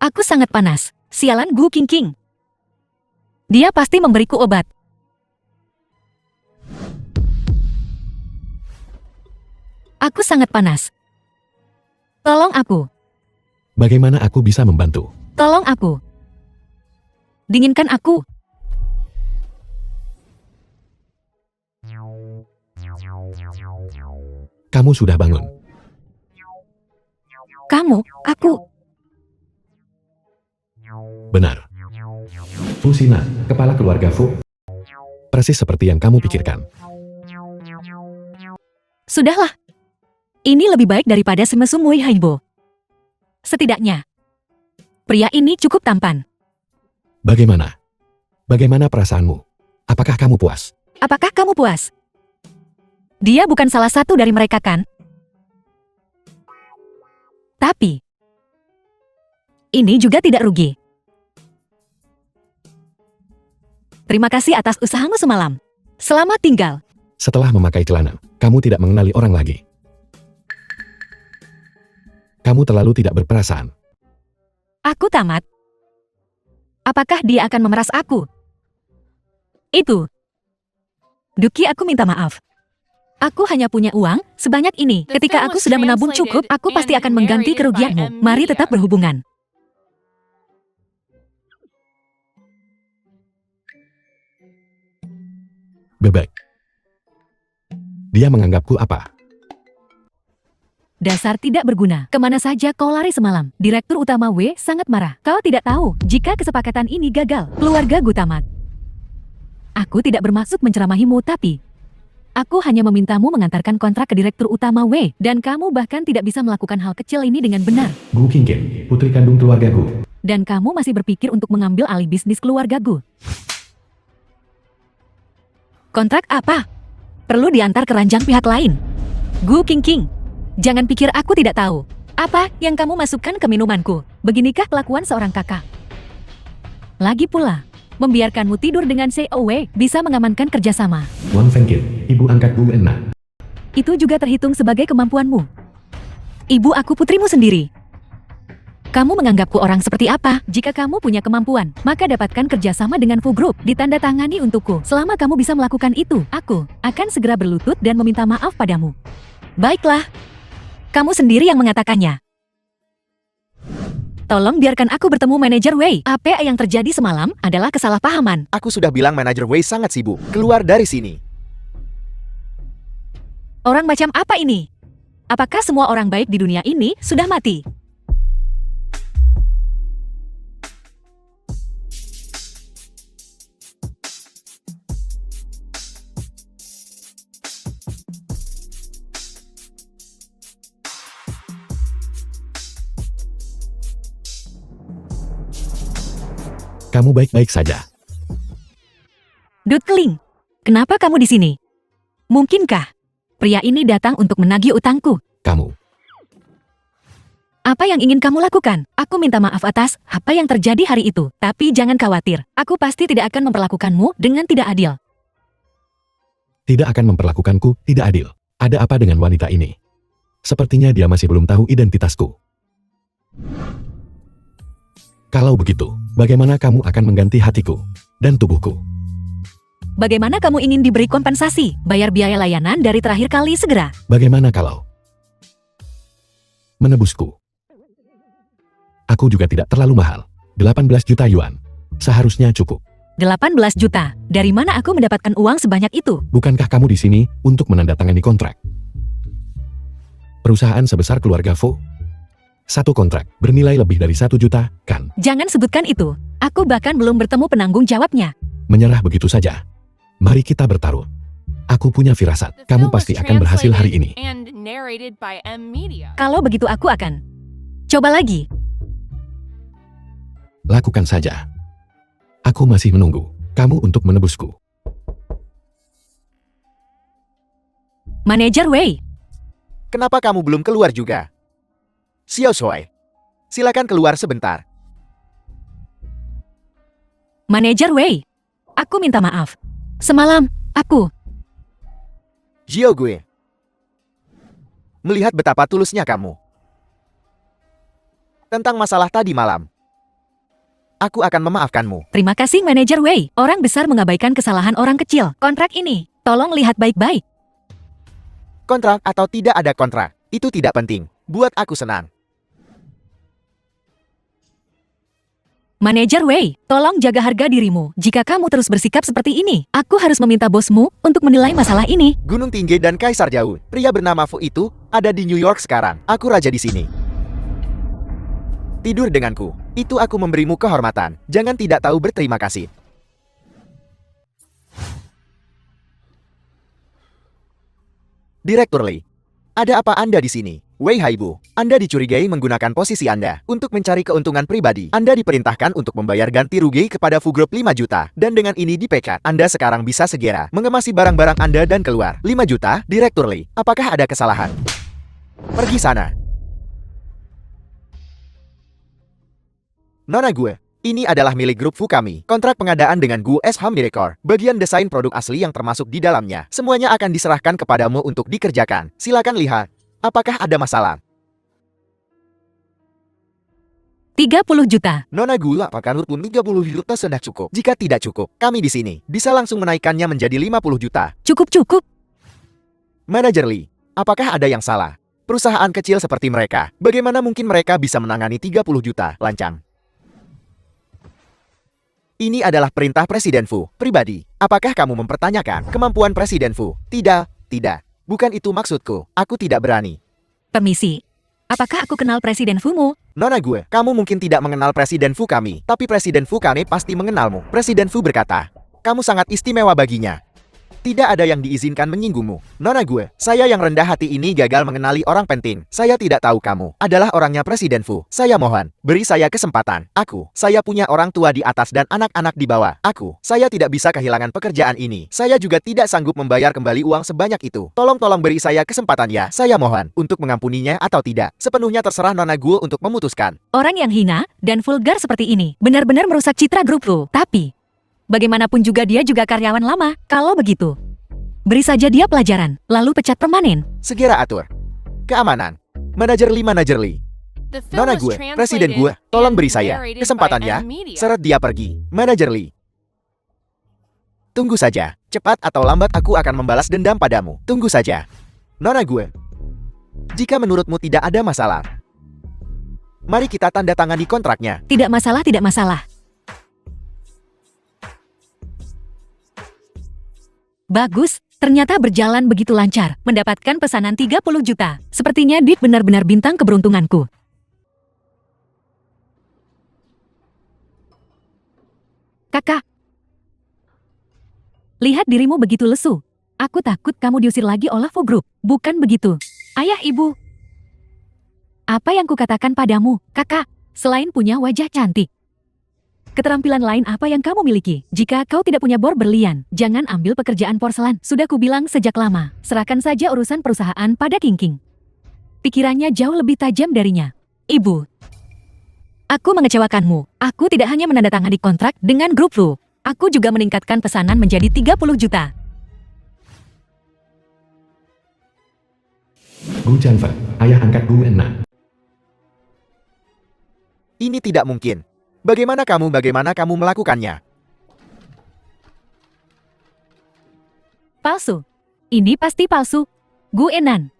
Aku sangat panas. Sialan Gu Qingqing. Dia pasti memberiku obat. Aku sangat panas. Tolong aku. Bagaimana aku bisa membantu? Tolong aku. Dinginkan aku. Kamu sudah bangun. Kamu, aku. Benar. Fusina, kepala keluarga Fu. Persis seperti yang kamu pikirkan. Sudahlah. Ini lebih baik daripada semesum Wei Haibo. Setidaknya, pria ini cukup tampan. Bagaimana? Bagaimana perasaanmu? Apakah kamu puas? Apakah kamu puas? Dia bukan salah satu dari mereka, kan? Tapi, ini juga tidak rugi. Terima kasih atas usahamu semalam. Selamat tinggal. Setelah memakai celana, kamu tidak mengenali orang lagi. Kamu terlalu tidak berperasaan. Aku tamat. Apakah dia akan memeras aku? Itu. Duki, aku minta maaf. Aku hanya punya uang sebanyak ini. Ketika aku sudah menabung cukup, aku pasti akan mengganti kerugianmu. Mari tetap berhubungan. Bebek. Dia menganggapku apa? Dasar tidak berguna. Kemana saja kau lari semalam? Direktur utama W sangat marah. Kau tidak tahu jika kesepakatan ini gagal. Keluarga Gu tamat. Aku tidak bermaksud menceramahimu, tapi aku hanya memintamu mengantarkan kontrak ke direktur utama W, dan kamu bahkan tidak bisa melakukan hal kecil ini dengan benar. Gu Qingqing, putri kandung keluarga Gu. Dan kamu masih berpikir untuk mengambil alih bisnis keluarga Gu. Kontrak apa? Perlu diantar ke ranjang pihak lain. Gu Qingqing. Jangan pikir aku tidak tahu. Apa yang kamu masukkan ke minumanku? Beginikah kelakuan seorang kakak? Lagi pula, membiarkanmu tidur dengan COW bisa mengamankan kerjasama. Wang Fengqin, ibu angkat Gu Enna. Itu juga terhitung sebagai kemampuanmu. Ibu aku putrimu sendiri. Kamu menganggapku orang seperti apa? Jika kamu punya kemampuan, maka dapatkan kerjasama dengan Fu Group. Ditandatangani untukku. Selama kamu bisa melakukan itu, aku akan segera berlutut dan meminta maaf padamu. Baiklah. Kamu sendiri yang mengatakannya. Tolong biarkan aku bertemu manajer Wei. Apa yang terjadi semalam adalah kesalahpahaman. Aku sudah bilang manajer Wei sangat sibuk. Keluar dari sini. Orang macam apa ini? Apakah semua orang baik di dunia ini sudah mati? Kamu baik-baik saja. Dut Keling, kenapa kamu di sini? Mungkinkah pria ini datang untuk menagih utangku? Kamu. Apa yang ingin kamu lakukan? Aku minta maaf atas apa yang terjadi hari itu. Tapi jangan khawatir, aku pasti tidak akan memperlakukanmu dengan tidak adil. Tidak akan memperlakukanku tidak adil. Ada apa dengan wanita ini? Sepertinya dia masih belum tahu identitasku. Kalau begitu, bagaimana kamu akan mengganti hatiku dan tubuhku? Bagaimana kamu ingin diberi kompensasi? Bayar biaya layanan dari terakhir kali segera. Bagaimana kalau menebusku? Aku juga tidak terlalu mahal. 18 juta yuan. Seharusnya cukup. 18 juta. Dari mana aku mendapatkan uang sebanyak itu? Bukankah kamu di sini untuk menandatangani kontrak? Perusahaan sebesar keluarga Fu. Satu kontrak bernilai lebih dari 1 juta, kan? Jangan sebutkan itu. Aku bahkan belum bertemu penanggung jawabnya. Menyerah begitu saja. Mari kita bertaruh. Aku punya firasat. Kamu pasti akan berhasil hari ini. Kalau begitu aku akan. Coba lagi. Lakukan saja. Aku masih menunggu kamu untuk menebusku. Manajer Wei. Kenapa kamu belum keluar juga? Xiao Shuai, silakan keluar sebentar. Manajer Wei. Aku minta maaf. Semalam, aku. Zhao Gue. Melihat betapa tulusnya kamu. Tentang masalah tadi malam. aku akan memaafkanmu. Terima kasih Manajer Wei. Orang besar mengabaikan kesalahan orang kecil. Kontrak ini, tolong lihat baik-baik. Kontrak atau tidak ada kontrak, itu tidak penting. Buat aku senang. Manajer Wei, tolong jaga harga dirimu. Jika kamu terus bersikap seperti ini, aku harus meminta bosmu untuk menilai masalah ini. Gunung tinggi dan kaisar jauh. Pria bernama Fu itu ada di New York sekarang. Aku raja di sini. Tidur denganku. Itu aku memberimu kehormatan. Jangan tidak tahu berterima kasih. Direktur Lee, ada apa Anda di sini? Wei Haibu, Anda dicurigai menggunakan posisi Anda untuk mencari keuntungan pribadi. Anda diperintahkan untuk membayar ganti rugi kepada Fu Group 5 juta. Dan dengan ini dipecat. Anda sekarang bisa segera mengemasi barang-barang Anda dan keluar. 5 juta, Direktur Lee. Apakah ada kesalahan? Pergi sana. Nona gue, ini adalah milik grup Fu kami. Kontrak pengadaan dengan Gu S Ham Direcor. Bagian desain produk asli yang termasuk di dalamnya. Semuanya akan diserahkan kepadamu untuk dikerjakan. Silakan lihat. Apakah ada masalah? 30 juta. Nona Gu, apakah pun 30 juta sudah cukup? Jika tidak cukup, kami di sini bisa langsung menaikkannya menjadi 50 juta. Cukup. Manajer Lee, apakah ada yang salah? Perusahaan kecil seperti mereka, bagaimana mungkin mereka bisa menangani 30 juta lancang? Ini adalah perintah Presiden Fu, pribadi. Apakah kamu mempertanyakan kemampuan Presiden Fu? Tidak. Bukan itu maksudku. Aku tidak berani. Permisi. Apakah aku kenal Presiden Fumu? Nona gue, kamu mungkin tidak mengenal Presiden Fu kami, tapi Presiden Fu kami pasti mengenalmu. Presiden Fu berkata, kamu sangat istimewa baginya. Tidak ada yang diizinkan menyinggungmu. Nona gue, saya yang rendah hati ini gagal mengenali orang penting. Saya tidak tahu kamu adalah orangnya Presiden Fu. Saya mohon, beri saya kesempatan. Saya punya orang tua di atas dan anak-anak di bawah. Saya tidak bisa kehilangan pekerjaan ini. Saya juga tidak sanggup membayar kembali uang sebanyak itu. Tolong beri saya kesempatan ya. Saya mohon, untuk mengampuninya atau tidak. Sepenuhnya terserah Nona gue untuk memutuskan. Orang yang hina dan vulgar seperti ini benar-benar merusak citra grup Fu. Tapi bagaimanapun juga dia juga karyawan lama. Kalau begitu, beri saja dia pelajaran, lalu pecat permanen. Segera atur. Keamanan. Manajer Lee. Nona gue, Presiden gue, tolong beri saya kesempatan ya. Seret dia pergi. Manajer Lee. Tunggu saja. Cepat atau lambat aku akan membalas dendam padamu. Tunggu saja. Nona gue. Jika menurutmu tidak ada masalah, mari kita tanda tangani kontraknya. Tidak masalah. Bagus, ternyata berjalan begitu lancar. Mendapatkan pesanan 30 juta. Sepertinya Dit benar-benar bintang keberuntunganku. Kakak, lihat dirimu begitu lesu. Aku takut kamu diusir lagi oleh Fu Group. Bukan begitu. Ayah ibu. Apa yang kukatakan padamu, kakak, selain punya wajah cantik, keterampilan lain apa yang kamu miliki? Jika kau tidak punya bor berlian, jangan ambil pekerjaan porselen. Sudah kubilang sejak lama, serahkan saja urusan perusahaan pada King. Pikirannya jauh lebih tajam darinya. Ibu, aku mengecewakanmu. Aku tidak hanya menandatangani kontrak dengan grup Fu. Aku juga meningkatkan pesanan menjadi 30 juta. Gu Chanfen, ayah angkat Gu Enna. Ini tidak mungkin. Bagaimana kamu melakukannya? Palsu. Ini pasti palsu. Gu Enan.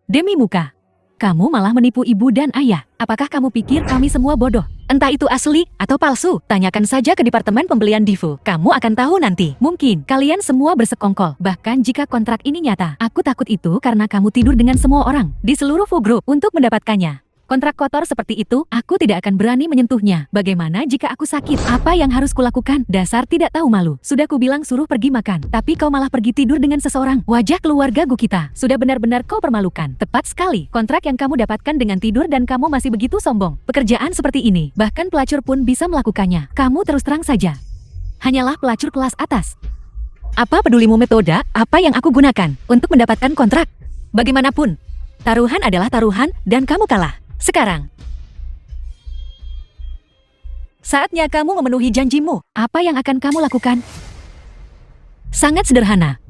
Demi muka. Kamu malah menipu ibu dan ayah. Apakah kamu pikir kami semua bodoh? Entah itu asli atau palsu, tanyakan saja ke Departemen Pembelian Divu. Kamu akan tahu nanti. Mungkin kalian semua bersekongkol. Bahkan jika kontrak ini nyata. Aku takut itu karena kamu tidur dengan semua orang di seluruh Fu Group untuk mendapatkannya. Kontrak kotor seperti itu, aku tidak akan berani menyentuhnya. Bagaimana jika aku sakit? Apa yang harus kulakukan? Dasar tidak tahu malu. Sudah kubilang suruh pergi makan, tapi kau malah pergi tidur dengan seseorang. Wajah keluarga Gu kita. Sudah benar-benar kau permalukan. Tepat sekali. Kontrak yang kamu dapatkan dengan tidur dan kamu masih begitu sombong. Pekerjaan seperti ini, bahkan pelacur pun bisa melakukannya. Kamu terus terang saja. Hanyalah pelacur kelas atas. Apa pedulimu metode apa yang aku gunakan untuk mendapatkan kontrak? Bagaimanapun, taruhan adalah taruhan dan kamu kalah. Sekarang, saatnya kamu memenuhi janjimu. Apa yang akan kamu lakukan? Sangat sederhana.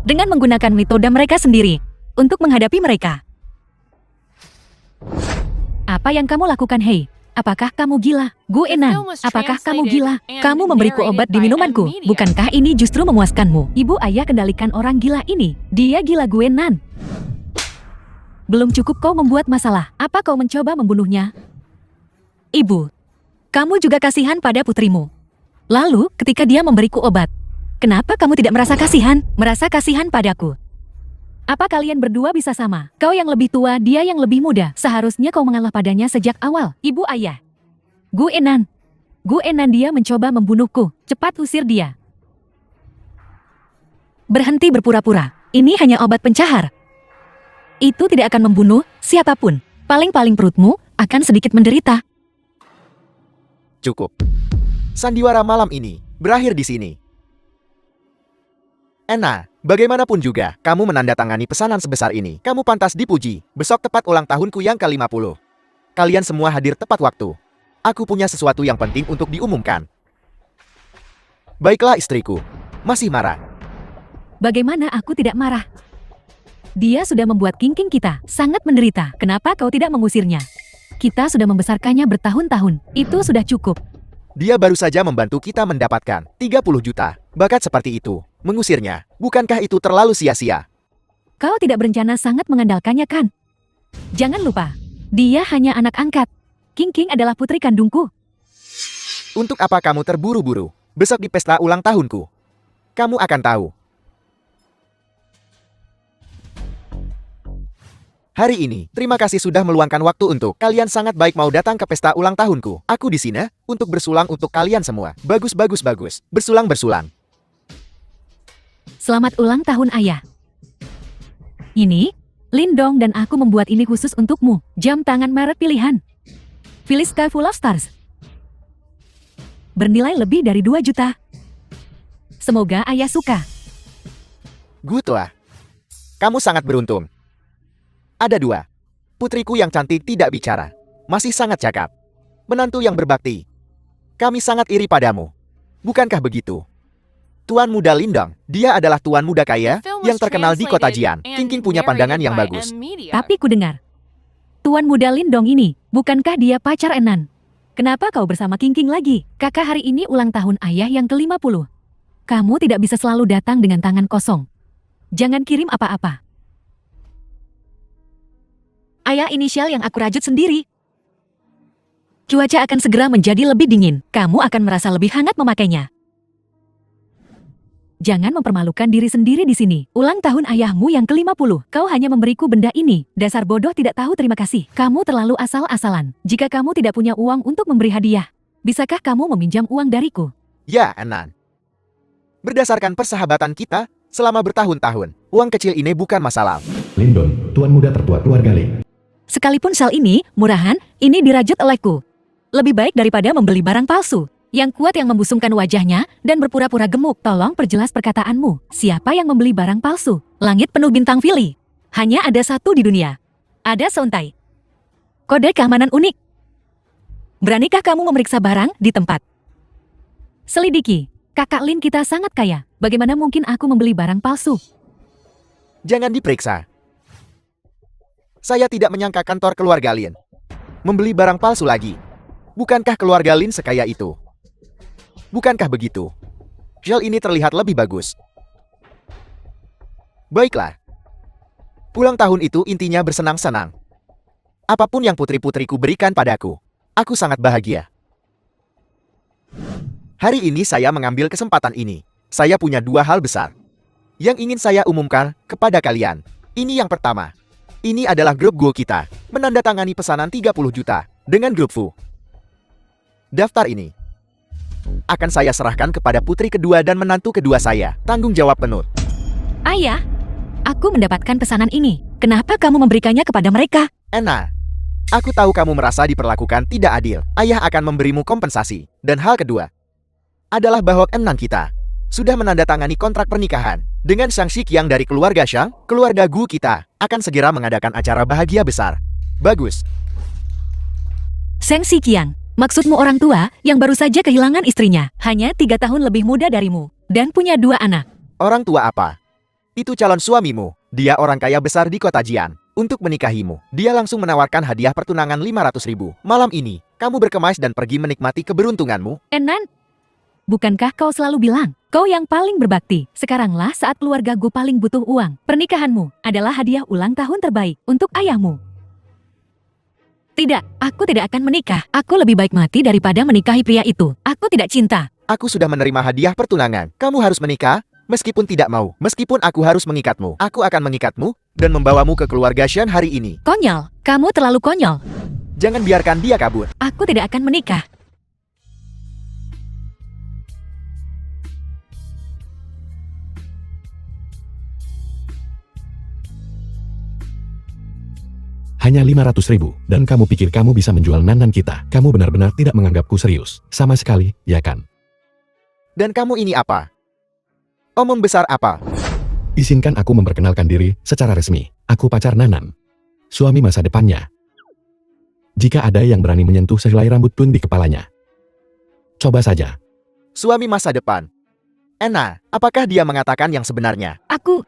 Dengan menggunakan metode mereka sendiri untuk menghadapi mereka. Apa yang kamu lakukan, hei? Apakah kamu gila? Gu Enan, apakah kamu gila? Kamu memberiku obat di minumanku. Bukankah ini justru memuaskanmu? Ibu ayah kendalikan orang gila ini. Dia gila Gu Enan. Belum cukup kau membuat masalah. Apa kau mencoba membunuhnya? Ibu, kamu juga kasihan pada putrimu. Lalu, ketika dia memberiku obat, kenapa kamu tidak merasa kasihan? Merasa kasihan padaku? Apa kalian berdua bisa sama? Kau yang lebih tua, dia yang lebih muda. Seharusnya kau mengalah padanya sejak awal. Ibu ayah. Gu Enan. Gu Enan, dia mencoba membunuhku. Cepat usir dia. Berhenti berpura-pura. Ini hanya obat pencahar. Itu tidak akan membunuh siapapun. Paling-paling perutmu akan sedikit menderita. Cukup. Sandiwara malam ini berakhir di sini. Enna, bagaimanapun juga, kamu menandatangani pesanan sebesar ini. Kamu pantas dipuji. Besok tepat ulang tahunku yang ke-50. Kalian semua hadir tepat waktu. Aku punya sesuatu yang penting untuk diumumkan. Baiklah istriku. Masih marah? Bagaimana aku tidak marah? Dia sudah membuat King kita sangat menderita. Kenapa kau tidak mengusirnya? Kita sudah membesarkannya bertahun-tahun. Itu sudah cukup. Dia baru saja membantu kita mendapatkan 30 juta. Bakat seperti itu. Mengusirnya, bukankah itu terlalu sia-sia? Kau tidak berencana sangat mengandalkannya kan? Jangan lupa, dia hanya anak angkat. King adalah putri kandungku. Untuk apa kamu terburu-buru? Besok di pesta ulang tahunku. Kamu akan tahu. Hari ini, terima kasih sudah meluangkan waktu untuk kalian sangat baik mau datang ke pesta ulang tahunku. Aku di sini untuk bersulang untuk kalian semua. Bagus. Bersulang. Selamat ulang tahun ayah. Ini, Lindong dan aku membuat ini khusus untukmu. Jam tangan merek pilihan. Philiska Full of Stars. Bernilai lebih dari 2 juta. Semoga ayah suka. Gutlah. Kamu sangat beruntung. Ada 2. Putriku yang cantik tidak bicara. Masih sangat cakap. Menantu yang berbakti. Kami sangat iri padamu. Bukankah begitu? Tuan Muda Lindong, dia adalah tuan muda kaya yang terkenal di kota Jian. King punya pandangan yang bagus. Tapi ku dengar, Tuan Muda Lindong ini, bukankah dia pacar Enan? Kenapa kau bersama King lagi? Kakak hari ini ulang tahun ayah yang ke-50. Kamu tidak bisa selalu datang dengan tangan kosong. Jangan kirim apa-apa. Ayah inisial yang aku rajut sendiri. Cuaca akan segera menjadi lebih dingin. Kamu akan merasa lebih hangat memakainya. Jangan mempermalukan diri sendiri di sini. Ulang tahun ayahmu yang ke-50. Kau hanya memberiku benda ini. Dasar bodoh tidak tahu terima kasih. Kamu terlalu asal-asalan. Jika kamu tidak punya uang untuk memberi hadiah, bisakah kamu meminjam uang dariku? Ya, Enan. Berdasarkan persahabatan kita, selama bertahun-tahun, uang kecil ini bukan masalah. Lindon, tuan muda tertua keluarga Lee. Sekalipun sal ini, murahan, ini dirajut olehku. Lebih baik daripada membeli barang palsu. Yang kuat yang membusungkan wajahnya dan berpura-pura gemuk. Tolong perjelas perkataanmu. Siapa yang membeli barang palsu? Langit penuh bintang Fili. Hanya ada satu di dunia. Ada Sontai. Kode keamanan unik. Beranikah kamu memeriksa barang di tempat? Selidiki. Kakak Lin kita sangat kaya. Bagaimana mungkin aku membeli barang palsu? Jangan diperiksa. Saya tidak menyangka kantor keluarga Lin membeli barang palsu lagi. Bukankah keluarga Lin sekaya itu? Bukankah begitu? Gel ini terlihat lebih bagus. Baiklah. Ulang tahun itu intinya bersenang-senang. Apapun yang putri-putriku berikan padaku, aku sangat bahagia. Hari ini saya mengambil kesempatan ini. Saya punya 2 hal besar yang ingin saya umumkan kepada kalian. Ini yang pertama. Ini adalah grup Go kita, menandatangani pesanan 30 juta dengan grup Fu. Daftar ini akan saya serahkan kepada putri kedua dan menantu kedua saya. Tanggung jawab penuh. Ayah, aku mendapatkan pesanan ini. Kenapa kamu memberikannya kepada mereka? Enna, aku tahu kamu merasa diperlakukan tidak adil. Ayah akan memberimu kompensasi. Dan hal kedua adalah bahwa Enan kita sudah menandatangani kontrak pernikahan dengan Shang Xiqiang dari keluarga Shang. Keluarga Gu kita akan segera mengadakan acara bahagia besar. Bagus. Shang Xiqiang, maksudmu orang tua yang baru saja kehilangan istrinya, hanya 3 tahun lebih muda darimu, dan punya 2 anak. Orang tua apa? Itu calon suamimu. Dia orang kaya besar di kota Jian. Untuk menikahimu, dia langsung menawarkan hadiah pertunangan 500.000. Malam ini, Kamu berkemas dan pergi menikmati keberuntunganmu. Enan, bukankah kau selalu bilang, kau yang paling berbakti? Sekaranglah saat keluargaku paling butuh uang. Pernikahanmu adalah hadiah ulang tahun terbaik untuk ayahmu. Tidak, aku tidak akan menikah. Aku lebih baik mati daripada menikahi pria itu. Aku tidak cinta. Aku sudah menerima hadiah pertunangan. Kamu harus menikah, meskipun tidak mau. Meskipun aku harus mengikatmu. Aku akan mengikatmu dan membawamu ke keluarga Shen hari ini. Konyol, kamu terlalu konyol. Jangan biarkan dia kabur. Aku tidak akan menikah. Hanya 500.000, dan kamu pikir kamu bisa menjual Nan kita. Kamu benar-benar tidak menganggapku serius. Sama sekali, ya kan? Dan kamu ini apa? Omong besar apa? Izinkan aku memperkenalkan diri secara resmi. Aku pacar Nanan. Suami masa depannya. Jika ada yang berani menyentuh sehelai rambut pun di kepalanya. Coba saja. Suami masa depan. Ena, apakah dia mengatakan yang sebenarnya? Aku...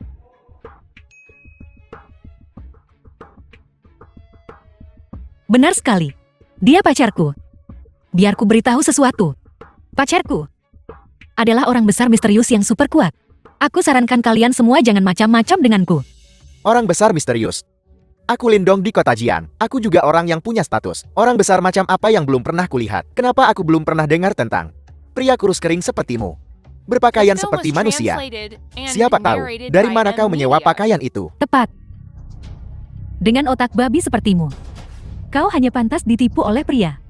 Benar sekali. Dia pacarku. Biar ku beritahu sesuatu. Pacarku adalah orang besar misterius yang super kuat. Aku sarankan kalian semua jangan macam-macam denganku. Orang besar misterius. Aku Lindong di kota Jian. Aku juga orang yang punya status. Orang besar macam apa yang belum pernah kulihat? Kenapa aku belum pernah dengar tentang pria kurus kering sepertimu? Berpakaian seperti manusia. Siapa tahu, dari mana kau menyewa pakaian itu? Tepat. Dengan otak babi sepertimu. Kau hanya pantas ditipu oleh pria.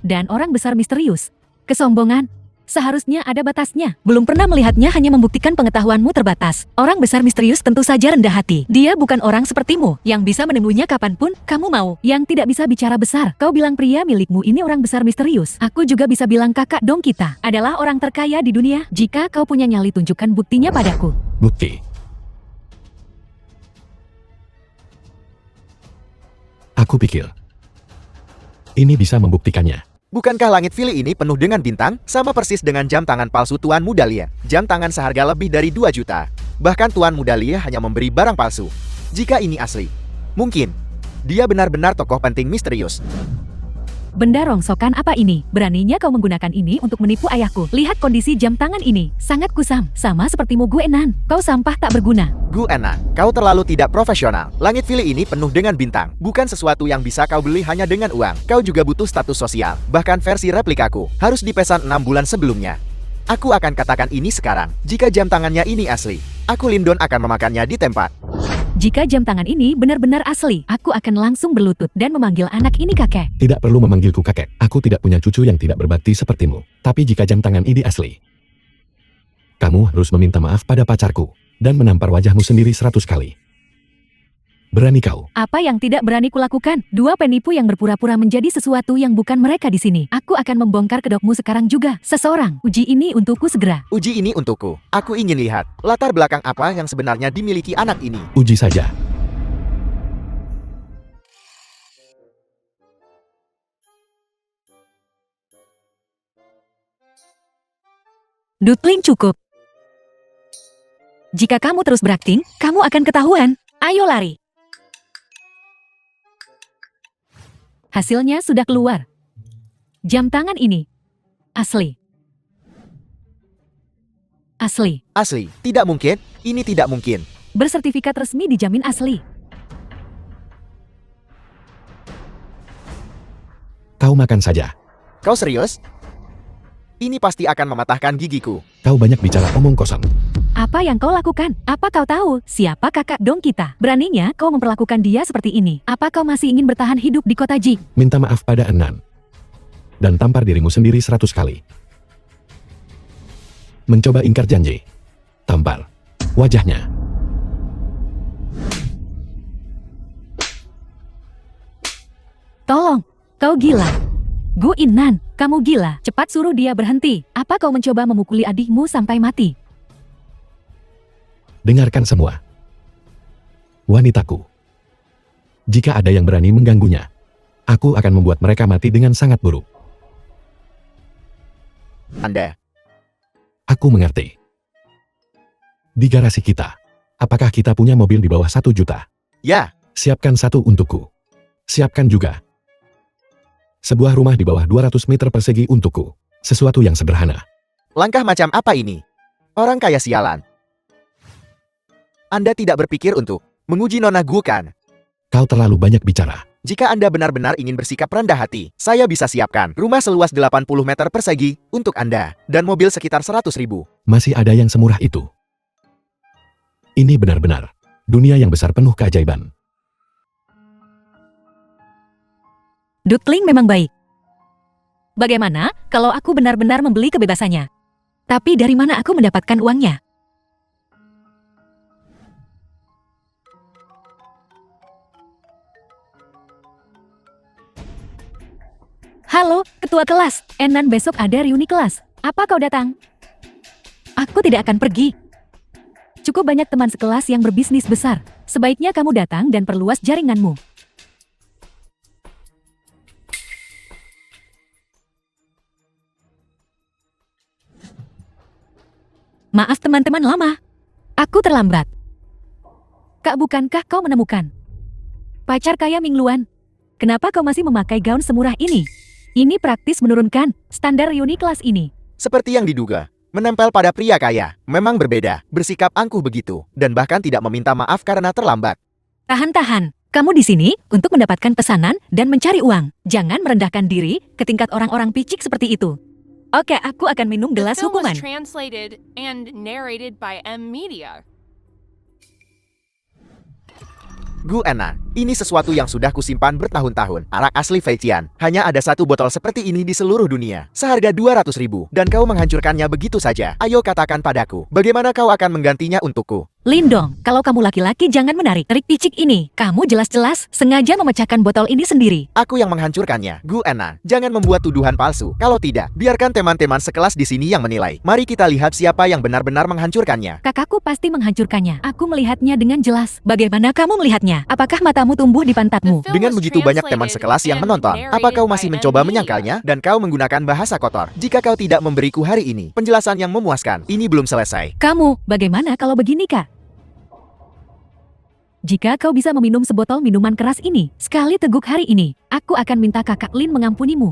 Dan orang besar misterius. Kesombongan. Seharusnya ada batasnya. Belum pernah melihatnya hanya membuktikan pengetahuanmu terbatas. Orang besar misterius tentu saja rendah hati. Dia bukan orang sepertimu, yang bisa menemuinya kapanpun kamu mau. Yang tidak bisa bicara besar. Kau bilang pria milikmu ini orang besar misterius. Aku juga bisa bilang kakak dong kita adalah orang terkaya di dunia. Jika kau punya nyali tunjukkan buktinya padaku. Bukti. Aku pikir ini bisa membuktikannya. Bukankah langit Vili ini penuh dengan bintang? Sama persis dengan jam tangan palsu Tuan Mudalia. Jam tangan seharga lebih dari 2 juta. Bahkan Tuan Mudalia hanya memberi barang palsu. Jika ini asli, mungkin dia benar-benar tokoh penting misterius. Benda rongsokan apa ini? Beraninya kau menggunakan ini untuk menipu ayahku. Lihat kondisi jam tangan ini. Sangat kusam. Sama sepertimu Gu Enan. Kau sampah tak berguna. Gu Enan, kau terlalu tidak profesional. Langit Vili ini penuh dengan bintang. Bukan sesuatu yang bisa kau beli hanya dengan uang. Kau juga butuh status sosial. Bahkan versi replikaku harus dipesan 6 bulan sebelumnya. Aku akan katakan ini sekarang. Jika jam tangannya ini asli, aku Lindon akan memakannya di tempat. Jika jam tangan ini benar-benar asli, aku akan langsung berlutut dan memanggil anak ini kakek. Tidak perlu memanggilku kakek. Aku tidak punya cucu yang tidak berbakti sepertimu. Tapi jika jam tangan ini asli, kamu harus meminta maaf pada pacarku dan menampar wajahmu sendiri 100 kali. Berani kau? Apa yang tidak berani kulakukan? Dua penipu yang berpura-pura menjadi sesuatu yang bukan mereka di sini. Aku akan membongkar kedokmu sekarang juga. Seseorang, uji ini untukku segera. Uji ini untukku. Aku ingin lihat latar belakang apa yang sebenarnya dimiliki anak ini. Uji saja. Dutling cukup. Jika kamu terus berakting, kamu akan ketahuan. Ayo lari. Hasilnya sudah keluar. Jam tangan ini asli. Asli. Asli, tidak mungkin. Ini tidak mungkin. Bersertifikat resmi dijamin asli. Kau makan saja. Kau serius? Ini pasti akan mematahkan gigiku. Kau banyak bicara omong kosong. Apa yang kau lakukan? Apa kau tahu siapa kakak dong kita? Beraninya kau memperlakukan dia seperti ini. Apa kau masih ingin bertahan hidup di kota Ji? Minta maaf pada Enan. Dan tampar dirimu sendiri 100 kali. Mencoba ingkar janji. Tampar wajahnya. Tolong, kau gila. Gu Inan, kamu gila. Cepat suruh dia berhenti. Apa kau mencoba memukuli adikmu sampai mati? Dengarkan semua. Wanitaku. Jika ada yang berani mengganggunya, aku akan membuat mereka mati dengan sangat buruk. Anda. Aku mengerti. Di garasi kita, apakah kita punya mobil di bawah 1 juta? Ya, Siapkan satu untukku. Siapkan juga. Sebuah rumah di bawah 200 meter persegi untukku. Sesuatu yang sederhana. Langkah macam apa ini? Orang kaya sialan. Anda tidak berpikir untuk menguji Nona Gu kan? Kau terlalu banyak bicara. Jika Anda benar-benar ingin bersikap rendah hati, saya bisa siapkan rumah seluas 80 meter persegi untuk Anda, dan mobil sekitar 100.000. Masih ada yang semurah itu. Ini benar-benar dunia yang besar penuh keajaiban. Dutling memang baik. Bagaimana kalau aku benar-benar membeli kebebasannya? Tapi dari mana aku mendapatkan uangnya? Halo, ketua kelas. Enan, besok ada reuni kelas. Apa kau datang? Aku tidak akan pergi. Cukup banyak teman sekelas yang berbisnis besar. Sebaiknya kamu datang dan perluas jaringanmu. Maaf teman-teman lama. Aku terlambat. Kak, bukankah kau menemukan pacar kaya Ming Luan? Kenapa kau masih memakai gaun semurah ini? Ini praktis menurunkan standar reuni kelas ini. Seperti yang diduga, menempel pada pria kaya memang berbeda, bersikap angkuh begitu, dan bahkan tidak meminta maaf karena terlambat. Tahan-tahan. Kamu di sini untuk mendapatkan pesanan dan mencari uang. Jangan merendahkan diri ke tingkat orang-orang picik seperti itu. Oke, aku akan minum The gelas film hukuman. was translated and narrated by M Media. Gu Enan, ini sesuatu yang sudah kusimpan bertahun-tahun. Arak asli Feitian. Hanya ada satu botol seperti ini di seluruh dunia. Seharga 200.000. Dan kau menghancurkannya begitu saja. Ayo katakan padaku, bagaimana kau akan menggantinya untukku? Lindong, kalau kamu laki-laki jangan menarik trik picik ini. Kamu jelas-jelas sengaja memecahkan botol ini sendiri. Aku yang menghancurkannya. Gu Enan, jangan membuat tuduhan palsu. Kalau tidak, biarkan teman-teman sekelas di sini yang menilai. Mari kita lihat siapa yang benar-benar menghancurkannya. Kakakku pasti menghancurkannya. Aku melihatnya dengan jelas. Bagaimana kamu melihatnya? Apakah matamu tumbuh di pantatmu? The film Dengan was begitu banyak teman translated sekelas yang and menonton, apa kau narrated masih by mencoba M Media. menyangkalnya? Dan kau menggunakan bahasa kotor. Jika kau tidak memberiku hari ini penjelasan yang memuaskan, ini belum selesai. Kamu, bagaimana kalau begini, Kak? Jika kau bisa meminum sebotol minuman keras ini, sekali teguk hari ini, aku akan minta kakak Lin mengampunimu.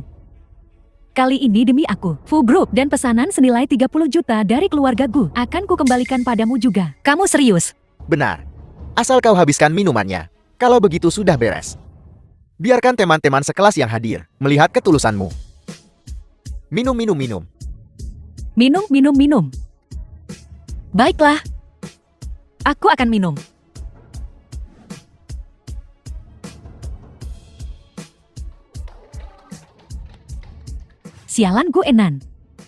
Kali ini demi aku, Fu Group dan pesanan senilai 30 juta dari keluarga Gu akan kukembalikan padamu juga. Kamu serius? Benar. Asal kau habiskan minumannya. Kalau begitu sudah beres. Biarkan teman-teman sekelas yang hadir melihat ketulusanmu. Minum, minum, minum. Minum, minum, minum. Baiklah. Aku akan minum. Sialan Gu Enan.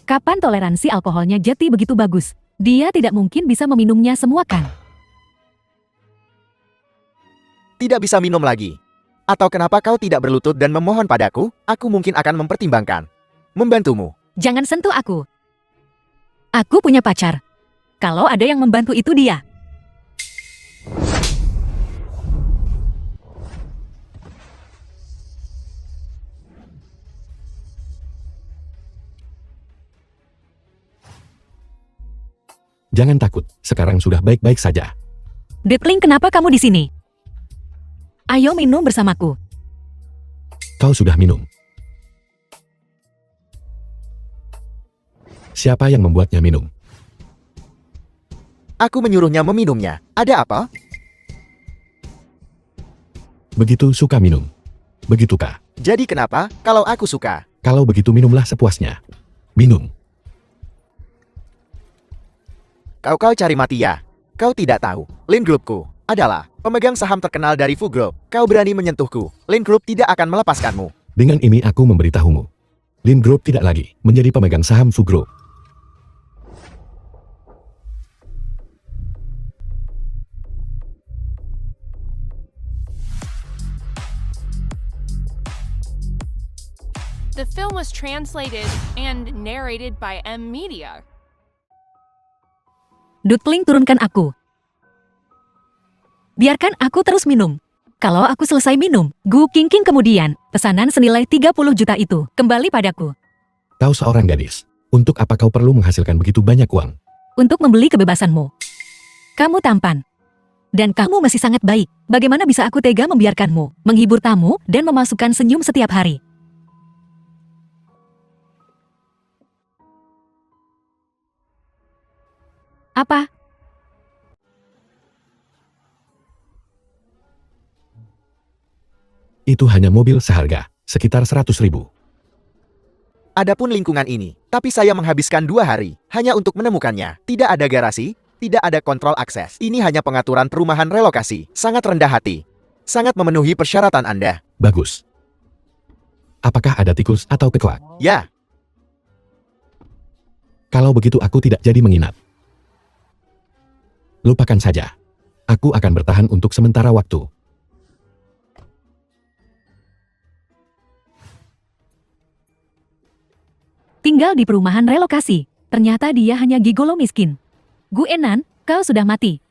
Kapan toleransi alkoholnya jati begitu bagus? Dia tidak mungkin bisa meminumnya semua kan? Tidak bisa minum lagi. Atau kenapa kau tidak berlutut dan memohon padaku? Aku mungkin akan mempertimbangkan membantumu. Jangan sentuh aku. Aku punya pacar. Kalau ada yang membantu itu dia. Jangan takut, sekarang sudah baik-baik saja. Detling, kenapa kamu di sini? Ayo minum bersamaku. Kau sudah minum. Siapa yang membuatnya minum? Aku menyuruhnya meminumnya. Ada apa? Begitu suka minum. Begitukah? Jadi kenapa kalau aku suka? Kalau begitu minumlah sepuasnya. Minum. Kau cari mati ya? Kau tidak tahu, Lin Groupku adalah pemegang saham terkenal dari Fu Group. Kau berani menyentuhku, Lin Group tidak akan melepaskanmu. Dengan ini aku memberitahumu. Lin Group tidak lagi menjadi pemegang saham Fu Group. The film was translated and narrated by M Media. Dutling, turunkan aku. Biarkan aku terus minum. Kalau aku selesai minum, Gu Qingqing kemudian, pesanan senilai 30 juta itu kembali padaku. Kau seorang gadis. Untuk apa kau perlu menghasilkan begitu banyak uang? Untuk membeli kebebasanmu. Kamu tampan. Dan kamu masih sangat baik. Bagaimana bisa aku tega membiarkanmu menghibur tamu dan memasukkan senyum setiap hari? Apa? Itu hanya mobil seharga sekitar 100.000. Adapun lingkungan ini, tapi saya menghabiskan 2 hari hanya untuk menemukannya. Tidak ada garasi, tidak ada kontrol akses. Ini hanya pengaturan perumahan relokasi. Sangat rendah hati. Sangat memenuhi persyaratan Anda. Bagus. Apakah ada tikus atau kecoak? Ya, Kalau begitu aku tidak jadi menginap. Lupakan saja. Aku akan bertahan untuk sementara waktu. Tinggal di perumahan relokasi. Ternyata dia hanya gigolo miskin. Gu Enan, kau sudah mati.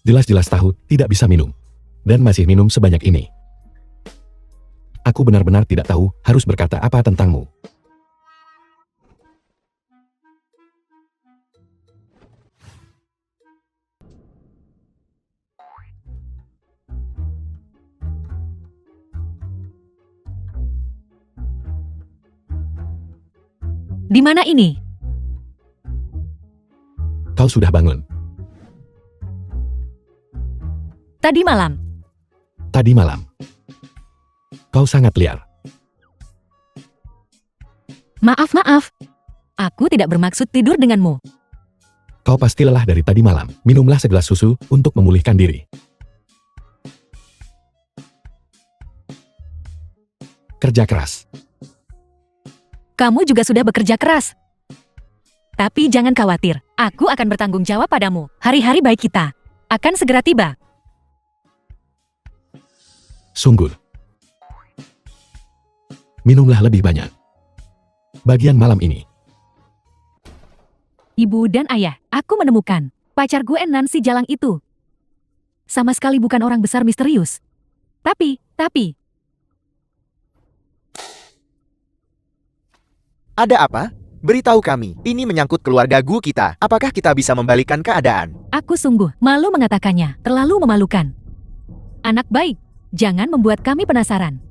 Jelas-jelas tahu tidak bisa minum. Dan masih minum sebanyak ini. Aku benar-benar tidak tahu harus berkata apa tentangmu. Di mana ini? Kau sudah bangun. Tadi malam. Tadi malam. Kau sangat liar. Maaf. Aku tidak bermaksud tidur denganmu. Kau pasti lelah dari tadi malam. Minumlah segelas susu untuk memulihkan diri. Kerja keras. Kamu juga sudah bekerja keras. Tapi jangan khawatir, aku akan bertanggung jawab padamu. Hari-hari baik kita akan segera tiba. Sungguh. Minumlah lebih banyak. Bagian malam ini. Ibu dan ayah, aku menemukan pacar gue Enan si Jalang itu. Sama sekali bukan orang besar misterius. Tapi, ada apa? Beritahu kami, ini menyangkut keluarga Gu kita. Apakah kita bisa membalikan keadaan? aku sungguh malu mengatakannya, terlalu memalukan. Anak baik, jangan membuat kami penasaran.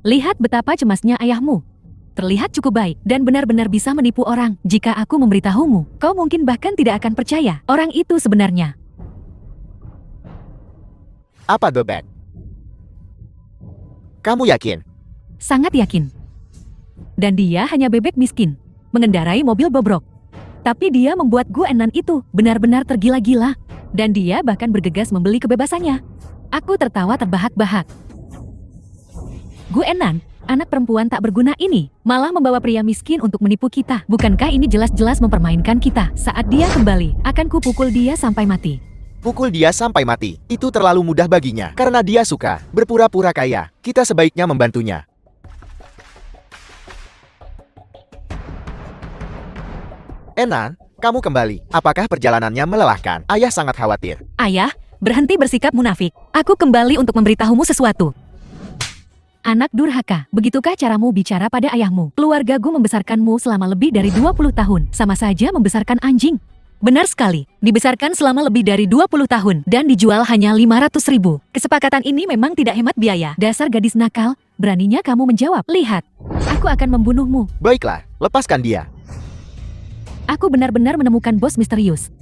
Lihat betapa cemasnya ayahmu. Terlihat cukup baik dan benar-benar bisa menipu orang. Jika aku memberitahumu, kau mungkin bahkan tidak akan percaya orang itu sebenarnya. Apa bebek? Kamu yakin? Sangat yakin. Dan dia hanya bebek miskin, mengendarai mobil bobrok. Tapi dia membuat Gu Enan itu benar-benar tergila-gila. Dan dia bahkan bergegas membeli kebebasannya. Aku tertawa terbahak-bahak. Gu Enan, anak perempuan tak berguna ini, malah membawa pria miskin untuk menipu kita. Bukankah ini jelas-jelas mempermainkan kita? Saat dia kembali, akan kupukul dia sampai mati. Pukul dia sampai mati. Itu terlalu mudah baginya. Karena dia suka berpura-pura kaya. Kita sebaiknya membantunya. Enan, kamu kembali. Apakah perjalanannya melelahkan? Ayah sangat khawatir. Ayah, berhenti bersikap munafik. Aku kembali untuk memberitahumu sesuatu. Anak durhaka, begitukah caramu bicara pada ayahmu? Keluargaku membesarkanmu selama lebih dari 20 tahun. Sama saja membesarkan anjing. Benar sekali, dibesarkan selama lebih dari 20 tahun dan dijual hanya 500.000. Kesepakatan ini memang tidak hemat biaya. Dasar gadis nakal, beraninya kamu menjawab. Lihat, aku akan membunuhmu. Baiklah, lepaskan dia. Aku benar-benar menemukan bos misterius.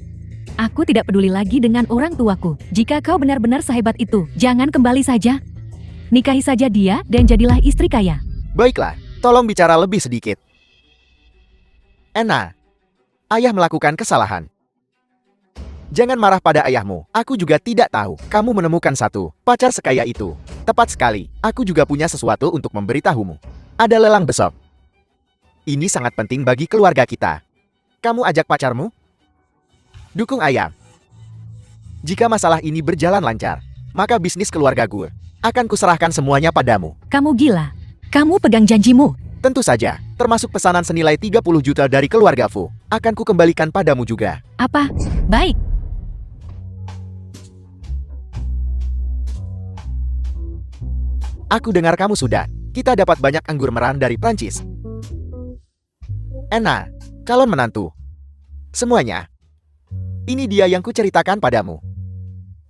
Aku tidak peduli lagi dengan orang tuaku. Jika kau benar-benar sehebat itu, jangan kembali saja. Nikahi saja dia dan jadilah istri kaya. Baiklah, tolong bicara lebih sedikit. Ena, ayah melakukan kesalahan. Jangan marah pada ayahmu. Aku juga tidak tahu. Kamu menemukan satu pacar sekaya itu. Tepat sekali. Aku juga punya sesuatu untuk memberitahumu. Ada lelang besok. Ini sangat penting bagi keluarga kita. Kamu ajak pacarmu? Dukung ayah. Jika masalah ini berjalan lancar, maka bisnis keluarga gue akan kuserahkan semuanya padamu. Kamu gila. Kamu pegang janjimu. Tentu saja, termasuk pesanan senilai 30 juta dari keluarga Fu. Akan kukembalikan padamu juga. Apa? Baik. Aku dengar kamu sudah. Kita dapat banyak anggur merah dari Prancis. Ena, calon menantu. Semuanya. Ini dia yang kuceritakan padamu.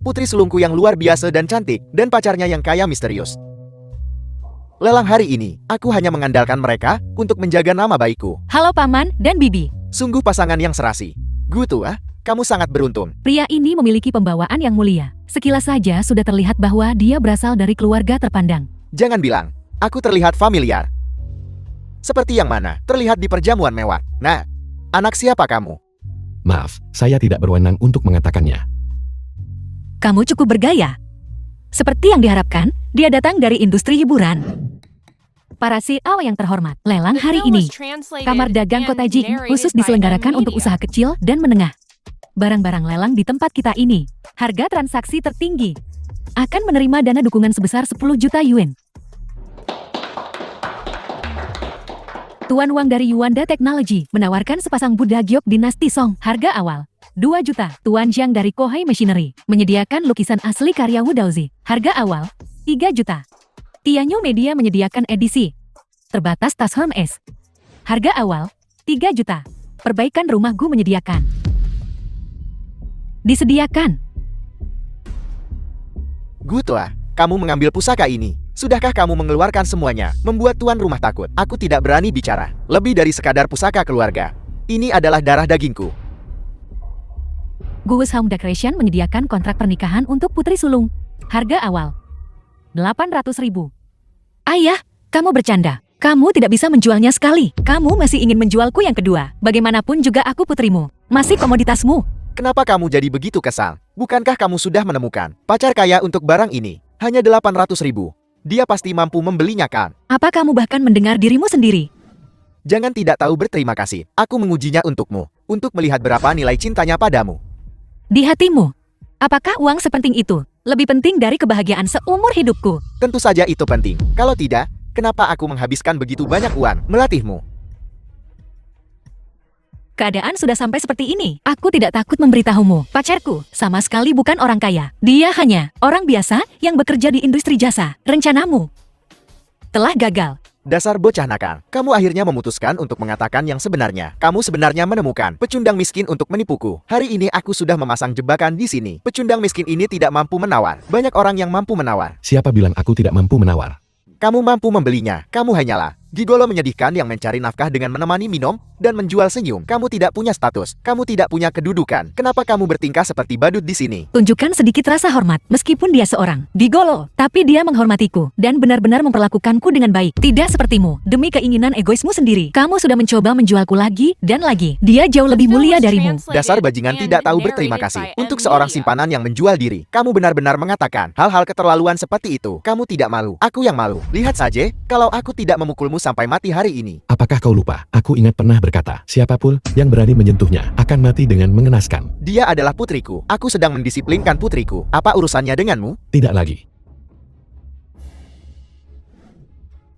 Putri sulungku yang luar biasa dan cantik, dan pacarnya yang kaya misterius. Lelang hari ini, aku hanya mengandalkan mereka untuk menjaga nama baikku. Halo Paman dan Bibi. Sungguh pasangan yang serasi. Gu Tua, kamu sangat beruntung. Pria ini memiliki pembawaan yang mulia. Sekilas saja sudah terlihat bahwa dia berasal dari keluarga terpandang. Jangan bilang, aku terlihat familiar. Seperti yang mana? Terlihat di perjamuan mewah. Nah, anak siapa kamu? Maaf, saya tidak berwenang untuk mengatakannya. Kamu cukup bergaya. Seperti yang diharapkan, dia datang dari industri hiburan. Para CEO yang terhormat, lelang hari ini. Kamar dagang Kota Jing khusus diselenggarakan untuk usaha kecil dan menengah. Barang-barang lelang di tempat kita ini, harga transaksi tertinggi, akan menerima dana dukungan sebesar 10 juta yuan. Tuan Wang dari Yuanda Technology menawarkan sepasang Buddha Gyok dinasti Song, harga awal 2 juta. Tuan Jiang dari Kohei Machinery menyediakan lukisan asli karya Wu Daozi, harga awal 3 juta. Tianyu Media menyediakan edisi terbatas tas Hermes, harga awal 3 juta. Perbaikan rumah Gu menyediakan. Disediakan. Gu Tua, kamu mengambil pusaka ini. Sudahkah kamu mengeluarkan semuanya? Membuat tuan rumah takut. Aku tidak berani bicara. Lebih dari sekadar pusaka keluarga. Ini adalah darah dagingku. Guus Home Decoration menyediakan kontrak pernikahan untuk putri sulung. Harga awal 800.000. Ayah, kamu bercanda. Kamu tidak bisa menjualnya sekali. Kamu masih ingin menjualku yang kedua. Bagaimanapun juga aku putrimu. Masih komoditasmu. Kenapa kamu jadi begitu kesal? Bukankah kamu sudah menemukan pacar kaya untuk barang ini? Hanya 800.000. Dia pasti mampu membelinya kan? Apa kamu bahkan mendengar dirimu sendiri? Jangan tidak tahu berterima kasih. Aku mengujinya untukmu. Untuk melihat berapa nilai cintanya padamu. Di hatimu. Apakah uang sepenting itu? Lebih penting dari kebahagiaan seumur hidupku. Tentu saja itu penting. Kalau tidak, kenapa aku menghabiskan begitu banyak uang melatihmu? Keadaan sudah sampai seperti ini. Aku tidak takut memberitahumu. Pacarku sama sekali bukan orang kaya. Dia hanya orang biasa yang bekerja di industri jasa. Rencanamu telah gagal. Dasar bocah nakal. Kamu akhirnya memutuskan untuk mengatakan yang sebenarnya. Kamu sebenarnya menemukan pecundang miskin untuk menipuku. Hari ini aku sudah memasang jebakan di sini. Pecundang miskin ini tidak mampu menawar. Banyak orang yang mampu menawar. Siapa bilang aku tidak mampu menawar? Kamu mampu membelinya. Kamu hanyalah gigolo menyedihkan yang mencari nafkah dengan menemani minum dan menjual senyum. Kamu tidak punya status. Kamu tidak punya kedudukan. Kenapa kamu bertingkah seperti badut di sini? Tunjukkan sedikit rasa hormat. Meskipun dia seorang gigolo, tapi dia menghormatiku dan benar-benar memperlakukanku dengan baik. Tidak sepertimu. Demi keinginan egoismu sendiri, kamu sudah mencoba menjualku lagi dan lagi. Dia jauh lebih mulia darimu. Dasar bajingan tidak tahu berterima kasih. Untuk seorang simpanan yang menjual diri, kamu benar-benar mengatakan hal-hal keterlaluan seperti itu. Kamu tidak malu. Aku yang malu. Lihat saja, kalau aku tidak memukulmu sampai mati hari ini. Apakah kau lupa? Aku ingat pernah berkata, siapapun yang berani menyentuhnya akan mati dengan mengenaskan. Dia adalah putriku. Aku sedang mendisiplinkan putriku. Apa urusannya denganmu? Tidak lagi.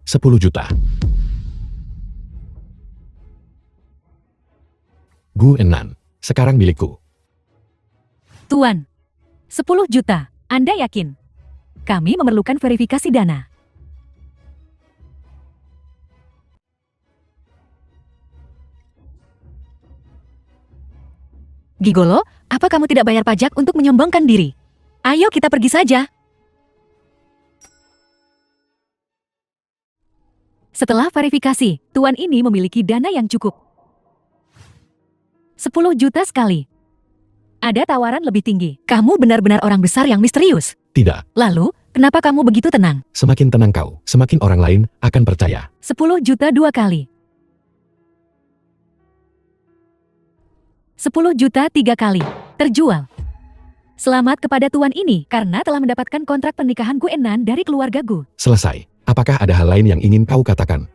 10 juta. Gu Enan, sekarang milikku. Tuan, 10 juta. Anda yakin? Kami memerlukan verifikasi dana. Gigolo, apa kamu tidak bayar pajak untuk menyombongkan diri? Ayo kita pergi saja. Setelah verifikasi, tuan ini memiliki dana yang cukup. 10 juta sekali. Ada tawaran lebih tinggi. Kamu benar-benar orang besar yang misterius. Tidak, Lalu, kenapa kamu begitu tenang? semakin tenang kau, semakin orang lain akan percaya. 10 juta 2 kali. 10 juta 3 kali. Terjual. Selamat kepada tuan ini karena telah mendapatkan kontrak pernikahan Gu Enan dari keluarga Gu. Selesai. Apakah ada hal lain yang ingin kau katakan?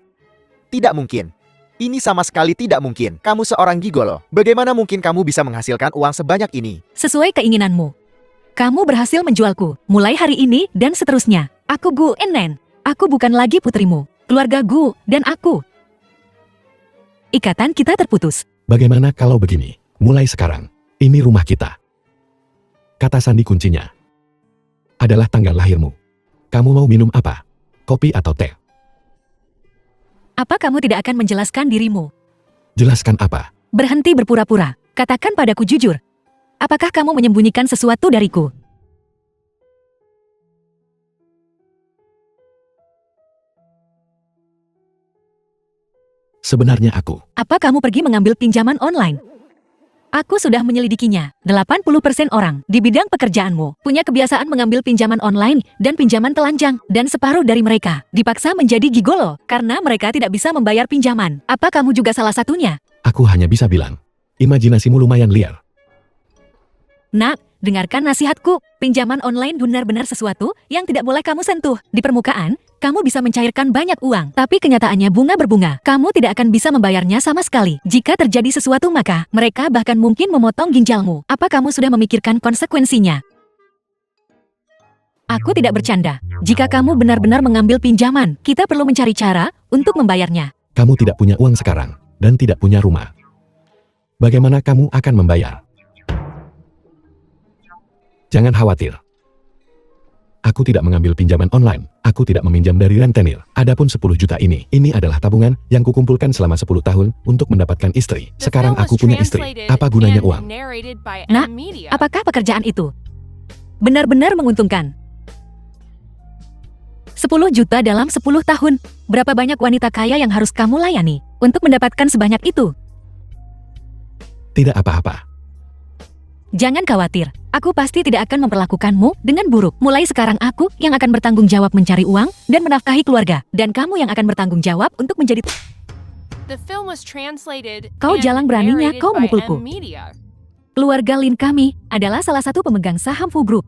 Tidak mungkin. Ini sama sekali tidak mungkin. Kamu seorang gigolo. Bagaimana mungkin kamu bisa menghasilkan uang sebanyak ini? Sesuai keinginanmu. Kamu berhasil menjualku. Mulai hari ini dan seterusnya. Aku Gu Enan. Aku bukan lagi putrimu. Keluarga Gu dan aku. Ikatan kita terputus. Bagaimana kalau begini? Mulai sekarang, ini rumah kita. Kata sandi kuncinya adalah tanggal lahirmu. Kamu mau minum apa? Kopi atau teh? Apa kamu tidak akan menjelaskan dirimu? Jelaskan apa? Berhenti berpura-pura. Katakan padaku jujur. Apakah kamu menyembunyikan sesuatu dariku? Sebenarnya aku. Apa kamu pergi mengambil pinjaman online? Aku sudah menyelidikinya. 80% orang di bidang pekerjaanmu punya kebiasaan mengambil pinjaman online dan pinjaman telanjang. Dan separuh dari mereka dipaksa menjadi gigolo karena mereka tidak bisa membayar pinjaman. Apa kamu juga salah satunya? Aku hanya bisa bilang, imajinasimu lumayan liar. Nak, dengarkan nasihatku. Pinjaman online benar-benar sesuatu yang tidak boleh kamu sentuh. Di permukaan, kamu bisa mencairkan banyak uang. Tapi kenyataannya bunga berbunga. Kamu tidak akan bisa membayarnya sama sekali. Jika terjadi sesuatu maka, mereka bahkan mungkin memotong ginjalmu. Apa kamu sudah memikirkan konsekuensinya? Aku tidak bercanda. Jika kamu benar-benar mengambil pinjaman, kita perlu mencari cara untuk membayarnya. Kamu tidak punya uang sekarang, dan tidak punya rumah. Bagaimana kamu akan membayar? Jangan khawatir. Aku tidak mengambil pinjaman online. Aku tidak meminjam dari rentenir. Adapun 10 juta ini adalah tabungan yang kukumpulkan selama 10 tahun untuk mendapatkan istri. The Sekarang film aku was punya istri. translated Apa gunanya and uang? narrated by Nak, M Media. Apakah pekerjaan itu benar-benar menguntungkan? 10 juta dalam 10 tahun. Berapa banyak wanita kaya yang harus kamu layani untuk mendapatkan sebanyak itu? Tidak apa-apa. Jangan khawatir, aku pasti tidak akan memperlakukanmu dengan buruk. Mulai sekarang aku yang akan bertanggung jawab mencari uang dan menafkahi keluarga. Dan kamu yang akan bertanggung jawab untuk menjadi... The film was translated Kau and jalan beraninya narrated kau by memukulku. M Media. Keluarga Lin kami adalah salah satu pemegang saham Fu Group.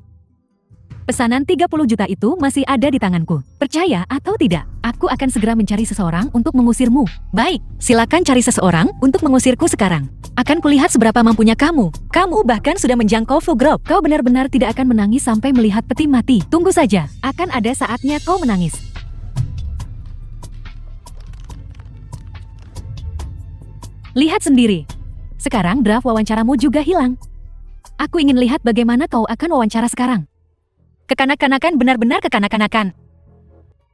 Pesanan 30 juta itu masih ada di tanganku. Percaya atau tidak, aku akan segera mencari seseorang untuk mengusirmu. Baik, silakan cari seseorang untuk mengusirku sekarang. Akan kulihat seberapa mampunya kamu. Kamu bahkan sudah menjangkau Fu Group. Kau benar-benar tidak akan menangis sampai melihat peti mati. Tunggu saja, akan ada saatnya kau menangis. Lihat sendiri. Sekarang draft wawancaramu juga hilang. Aku ingin lihat bagaimana kau akan wawancara sekarang. Kekanak-kanakan benar-benar kekanak-kanakan.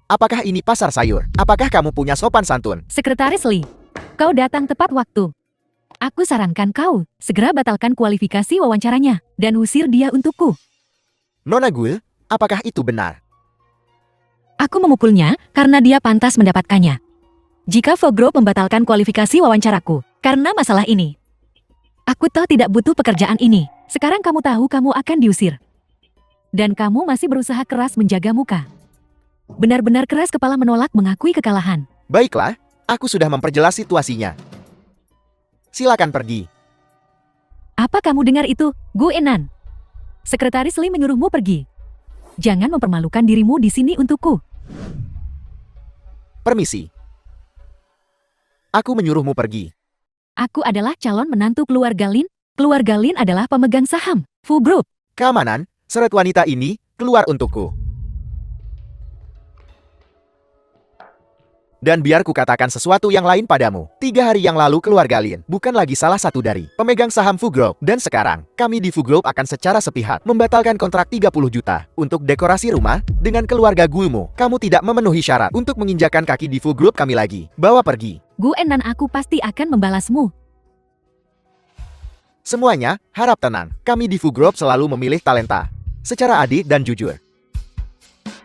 Apakah ini pasar sayur? Apakah kamu punya sopan santun? Sekretaris Lee, kau datang tepat waktu. Aku sarankan kau segera batalkan kualifikasi wawancaranya dan usir dia untukku. Nona Gul, apakah itu benar? Aku memukulnya karena dia pantas mendapatkannya. Jika Fogro membatalkan kualifikasi wawancaraku karena masalah ini, aku tahu tidak butuh pekerjaan ini. Sekarang kamu tahu kamu akan diusir. Dan kamu masih berusaha keras menjaga muka. Benar-benar keras kepala menolak mengakui kekalahan. Baiklah, aku sudah memperjelas situasinya. Silakan pergi. Apa kamu dengar itu, Gu Enan? Sekretaris Lee menyuruhmu pergi. Jangan mempermalukan dirimu di sini untukku. Permisi. Aku menyuruhmu pergi. Aku adalah calon menantu keluarga Lin. Keluarga Lin adalah pemegang saham Fu Group. Keamanan, seret wanita ini keluar untukku. Dan biar ku katakan sesuatu yang lain padamu. 3 hari yang lalu keluarga Lin bukan lagi salah satu dari pemegang saham Fu Group. Dan sekarang, kami di Fu Group akan secara sepihak membatalkan kontrak 30 juta untuk dekorasi rumah dengan keluarga Gumu. Kamu tidak memenuhi syarat untuk menginjakan kaki di Fu Group kami lagi. Bawa pergi. Gu Enan, aku pasti akan membalasmu. Semuanya, harap tenang. Kami di Fu Group selalu memilih talenta secara adil dan jujur.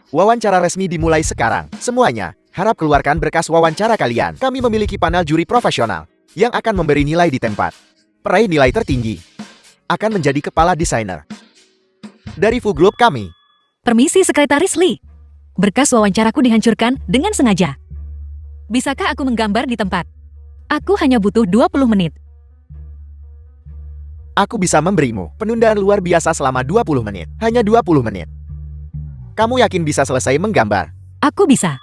Wawancara resmi dimulai sekarang. Semuanya, harap keluarkan berkas wawancara kalian. Kami memiliki panel juri profesional yang akan memberi nilai di tempat. Peraih nilai tertinggi akan menjadi kepala desainer dari Fu Group kami. Permisi Sekretaris Lee. Berkas wawancaraku dihancurkan dengan sengaja. Bisakah aku menggambar di tempat? Aku hanya butuh 20 menit. Aku bisa memberimu penundaan luar biasa selama 20 menit. Hanya 20 menit. Kamu yakin bisa selesai menggambar? Aku bisa.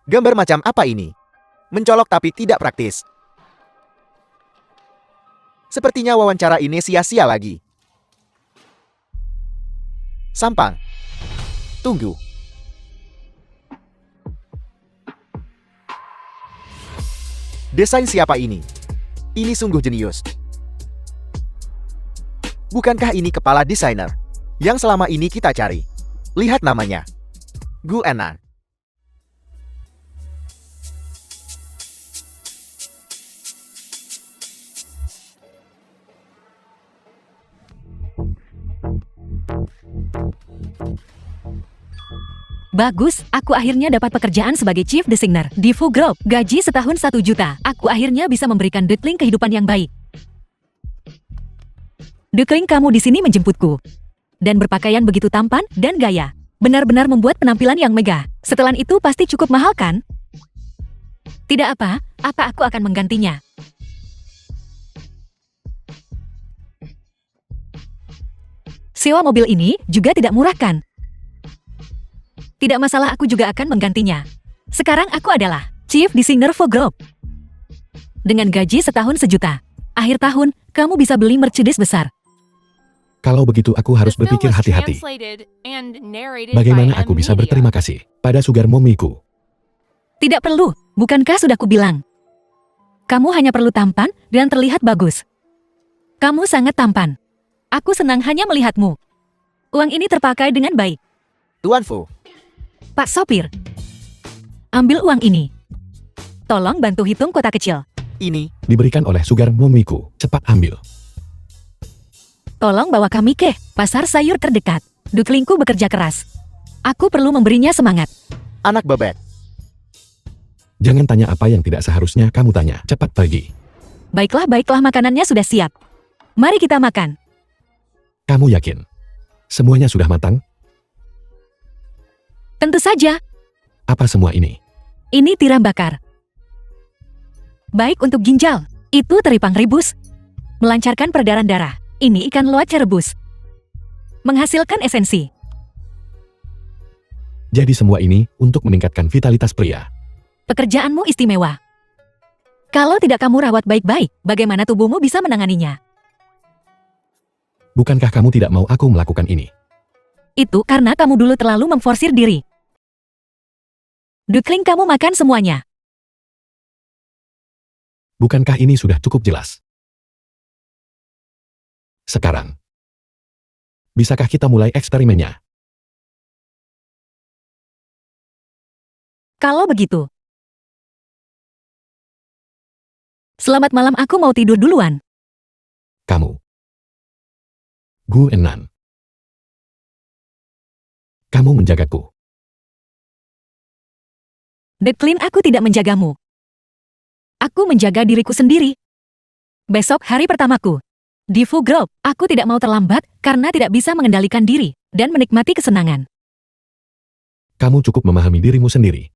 Gambar macam apa ini? Mencolok tapi tidak praktis. Sepertinya wawancara ini sia-sia lagi. Sampang. Tunggu. Desain siapa ini? Ini sungguh jenius. Bukankah ini kepala desainer yang selama ini kita cari? Lihat namanya. Gu Enan. Bagus, aku akhirnya dapat pekerjaan sebagai Chief Designer di Fu Group. Gaji setahun 1 juta. Aku akhirnya bisa memberikan Duckling kehidupan yang baik. Duckling, kamu di sini menjemputku. Dan berpakaian begitu tampan dan gaya. Benar-benar membuat penampilan yang megah. Setelan itu pasti cukup mahal kan? Tidak apa aku akan menggantinya. Sewa mobil ini juga tidak murah kan? Tidak masalah, aku juga akan menggantinya. Sekarang aku adalah Chief Designer Fu Group. Dengan gaji setahun 1 juta. Akhir tahun, kamu bisa beli Mercedes besar. Kalau begitu aku harus The film berpikir was hati-hati. translated and narrated Bagaimana by aku M bisa Media. berterima kasih pada sugar mommyku? Tidak perlu, bukankah sudah kubilang? Kamu hanya perlu tampan dan terlihat bagus. Kamu sangat tampan. Aku senang hanya melihatmu. Uang ini terpakai dengan baik. Tuan Fu, Pak Sopir, ambil uang ini. Tolong bantu hitung kota kecil. ini, Diberikan oleh sugar mommyku. Cepat ambil. Tolong bawa kami ke pasar sayur terdekat. Duklingku bekerja keras. Aku perlu memberinya semangat. anak bebek. Jangan tanya apa yang tidak seharusnya kamu tanya. Cepat pergi. Baiklah, makanannya sudah siap. Mari kita makan. Kamu yakin? Semuanya sudah matang? Tentu saja, Apa semua ini? ini tiram bakar. Baik untuk ginjal. Itu teripang rebus. Melancarkan peredaran darah. Ini ikan loace rebus. Menghasilkan esensi. Jadi semua ini untuk meningkatkan vitalitas pria. Pekerjaanmu istimewa. Kalau tidak kamu rawat baik-baik, bagaimana tubuhmu bisa menanganinya? Bukankah kamu tidak mau aku melakukan ini? Itu karena kamu dulu terlalu memforsir diri. Duckling, kamu makan semuanya. Bukankah ini sudah cukup jelas? Sekarang, bisakah kita mulai eksperimennya? Kalau begitu. Selamat malam, aku mau tidur duluan. Kamu. Gu Enan. Kamu menjagaku. Duckling, aku tidak menjagamu. Aku menjaga diriku sendiri. Besok hari pertamaku. Di Fu Group, aku tidak mau terlambat karena tidak bisa mengendalikan diri dan menikmati kesenangan. Kamu cukup memahami dirimu sendiri.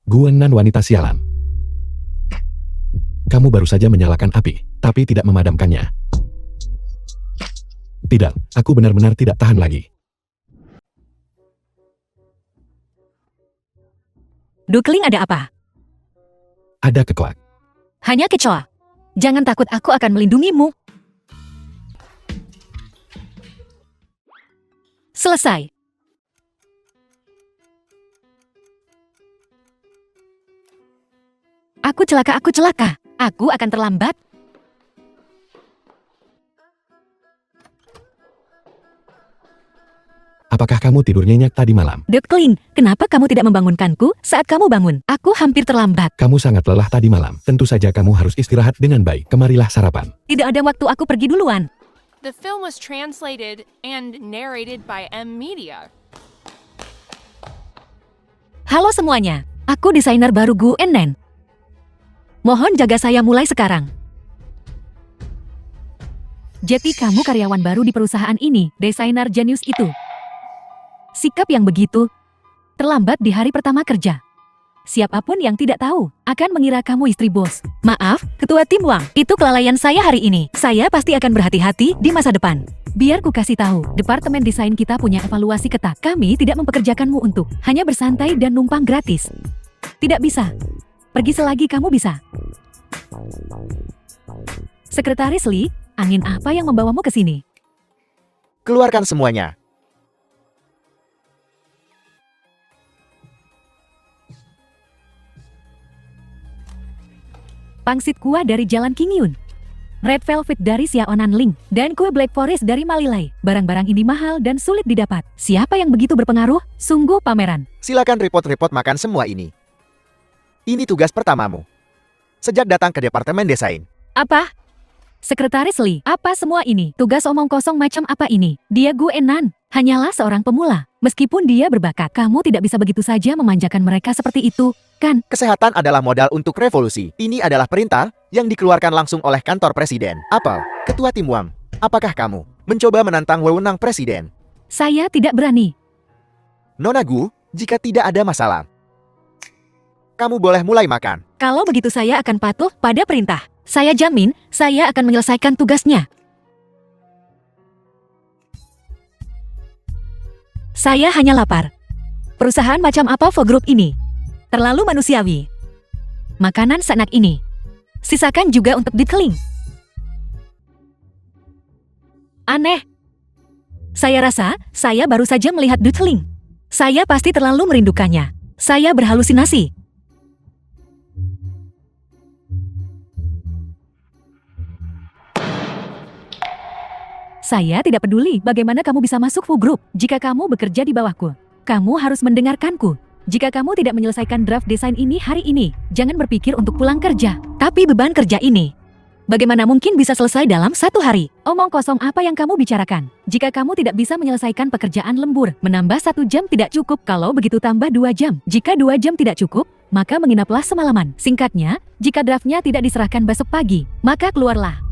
Gu Enan, wanita sialan. Kamu baru saja menyalakan api, tapi tidak memadamkannya. Tidak, aku benar-benar tidak tahan lagi. Duckling, ada apa? Ada kecoa. Hanya kecoa. Jangan takut, aku akan melindungimu. Selesai. Aku celaka. Aku akan terlambat. Apakah kamu tidur nyenyak tadi malam? Duckling, kenapa kamu tidak membangunkanku saat kamu bangun? Aku hampir terlambat. Kamu sangat lelah tadi malam. Tentu saja kamu harus istirahat dengan baik. Kemarilah sarapan. Tidak ada waktu, aku pergi duluan. The film was translated and narrated by M Media. Halo semuanya, aku desainer baru Gu Enan. Mohon jaga saya mulai sekarang. Jadi kamu karyawan baru di perusahaan ini, desainer jenius itu. Sikap yang begitu terlambat di hari pertama kerja. Siapapun yang tidak tahu akan mengira kamu istri bos. Maaf, ketua tim Wang, itu kelalaian saya hari ini. Saya pasti akan berhati-hati di masa depan. Biar ku kasih tahu, departemen desain kita punya evaluasi ketat. Kami tidak mempekerjakanmu untuk hanya bersantai dan numpang gratis. Tidak bisa. Pergi selagi kamu bisa. Sekretaris Lee, angin apa yang membawamu ke sini? Keluarkan semuanya. Pangsit kuah dari Jalan Kingyun. Red Velvet dari Xiaonan Ling. Dan kue Black Forest dari Malilai. Barang-barang ini mahal dan sulit didapat. Siapa yang begitu berpengaruh? Sungguh pameran. Silakan repot-repot makan semua ini. Ini tugas pertamamu. sejak datang ke Departemen Desain. Apa? Sekretaris Lee, apa semua ini? Tugas omong kosong macam apa ini? Dia Gu Enan, hanyalah seorang pemula. Meskipun dia berbakat, kamu tidak bisa begitu saja memanjakan mereka seperti itu, kan? Kesehatan adalah modal untuk revolusi. Ini adalah perintah yang dikeluarkan langsung oleh kantor presiden. Apel, Ketua Tim Wang, apakah kamu mencoba menantang wewenang presiden? Saya tidak berani. Nona Gu, jika tidak ada masalah, kamu boleh mulai makan. Kalau begitu saya akan patuh pada perintah. Saya jamin, saya akan menyelesaikan tugasnya. Saya hanya lapar. Perusahaan macam apa Vogroup ini? Terlalu manusiawi. Makanan seenak ini. Sisakan juga untuk Dutkeling. Aneh. Saya rasa, saya baru saja melihat Dutkeling. Saya pasti terlalu merindukannya. Saya berhalusinasi. Saya tidak peduli bagaimana kamu bisa masuk Vogroup jika kamu bekerja di bawahku. Kamu harus mendengarkanku. Jika kamu tidak menyelesaikan draft desain ini hari ini, jangan berpikir untuk pulang kerja. Tapi beban kerja ini, bagaimana mungkin bisa selesai dalam 1 hari? Omong kosong apa yang kamu bicarakan? Jika kamu tidak bisa menyelesaikan pekerjaan lembur, menambah 1 jam tidak cukup. Kalau begitu tambah 2 jam. Jika 2 jam tidak cukup, maka menginaplah semalaman. Singkatnya, jika draftnya tidak diserahkan besok pagi, maka keluarlah.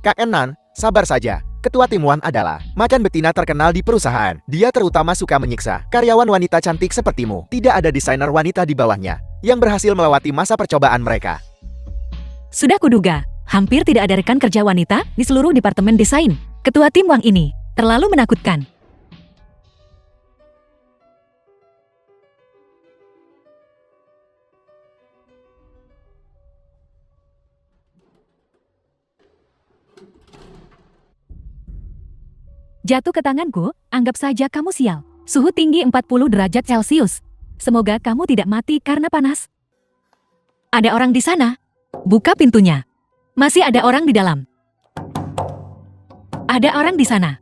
Kak Enan, sabar saja. Ketua Tim Wang adalah macan betina terkenal di perusahaan. Dia terutama suka menyiksa karyawan wanita cantik sepertimu. Tidak ada desainer wanita di bawahnya yang berhasil melewati masa percobaan mereka. Sudah kuduga, hampir tidak ada rekan kerja wanita di seluruh departemen desain. Ketua Tim Wang ini terlalu menakutkan. Jatuh ke tanganku, anggap saja kamu sial. Suhu tinggi 40 derajat Celcius. Semoga kamu tidak mati karena panas. Ada orang di sana. Buka pintunya. Masih ada orang di dalam. Ada orang di sana.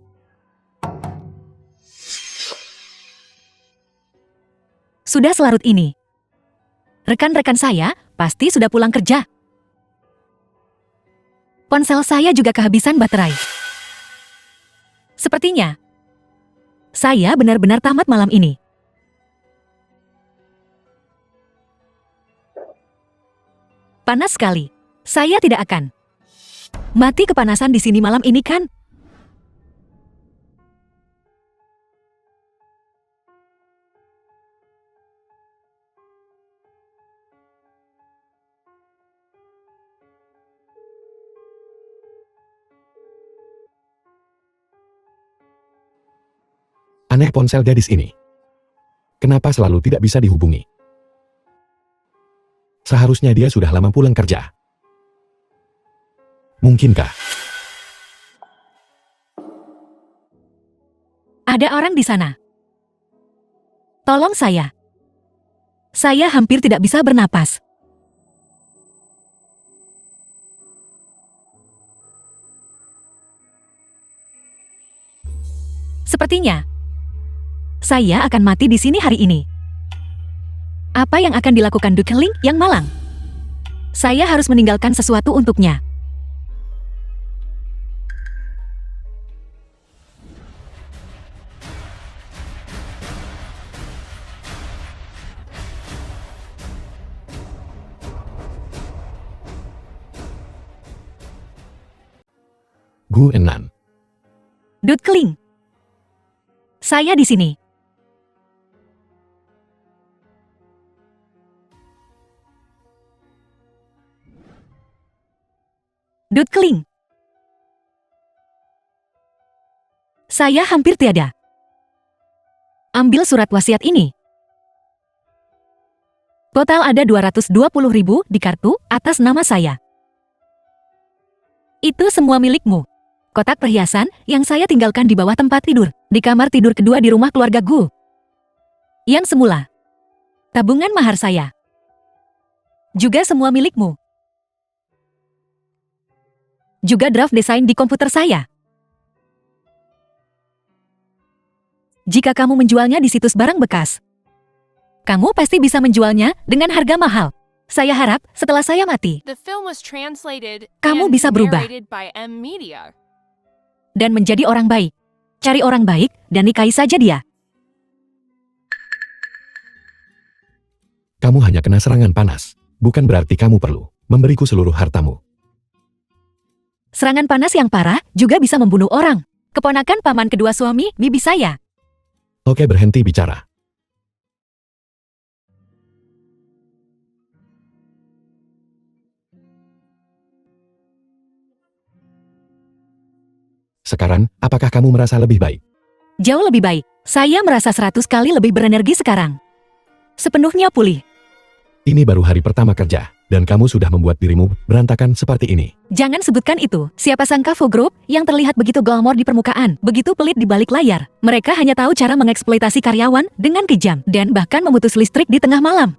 Sudah selarut ini. Rekan-rekan saya pasti sudah pulang kerja. Ponsel saya juga kehabisan baterai. Sepertinya, saya benar-benar tamat malam ini. Panas sekali. Saya tidak akan mati kepanasan di sini malam ini kan? Aneh ponsel gadis ini. Kenapa selalu tidak bisa dihubungi? Seharusnya dia sudah lama pulang kerja. Mungkinkah? Ada orang di sana. Tolong saya. Saya hampir tidak bisa bernapas. Sepertinya saya akan mati di sini hari ini. Apa yang akan dilakukan Dutkeling yang malang? Saya harus meninggalkan sesuatu untuknya. Gu Enan. Dutkeling. Saya di sini. Dutkeling. Saya hampir tiada. Ambil surat wasiat ini. Total ada 220.000 di kartu atas nama saya. Itu semua milikmu. Kotak perhiasan yang saya tinggalkan di bawah tempat tidur, di kamar tidur kedua di rumah keluarga Gu. Yang semula. Tabungan mahar saya. Juga semua milikmu. Juga draft desain di komputer saya. jika kamu menjualnya di situs barang bekas. Kamu pasti bisa menjualnya dengan harga mahal. Saya harap setelah saya mati The film was translated Kamu and bisa berubah. narrated by M Media. dan menjadi orang baik. Cari orang baik dan nikahi saja dia. Kamu hanya kena serangan panas. Bukan berarti kamu perlu memberiku seluruh hartamu. Serangan panas yang parah juga bisa membunuh orang. Keponakan paman kedua suami, bibi saya. Oke, berhenti bicara. Sekarang, apakah kamu merasa lebih baik? Jauh lebih baik. Saya merasa 100 kali lebih berenergi sekarang. Sepenuhnya pulih. Ini baru hari pertama kerja, dan kamu sudah membuat dirimu berantakan seperti ini. Jangan sebutkan itu. Siapa sangka Fu Group yang terlihat begitu glamor di permukaan, begitu pelit di balik layar. Mereka hanya tahu cara mengeksploitasi karyawan dengan kejam dan bahkan memutus listrik di tengah malam.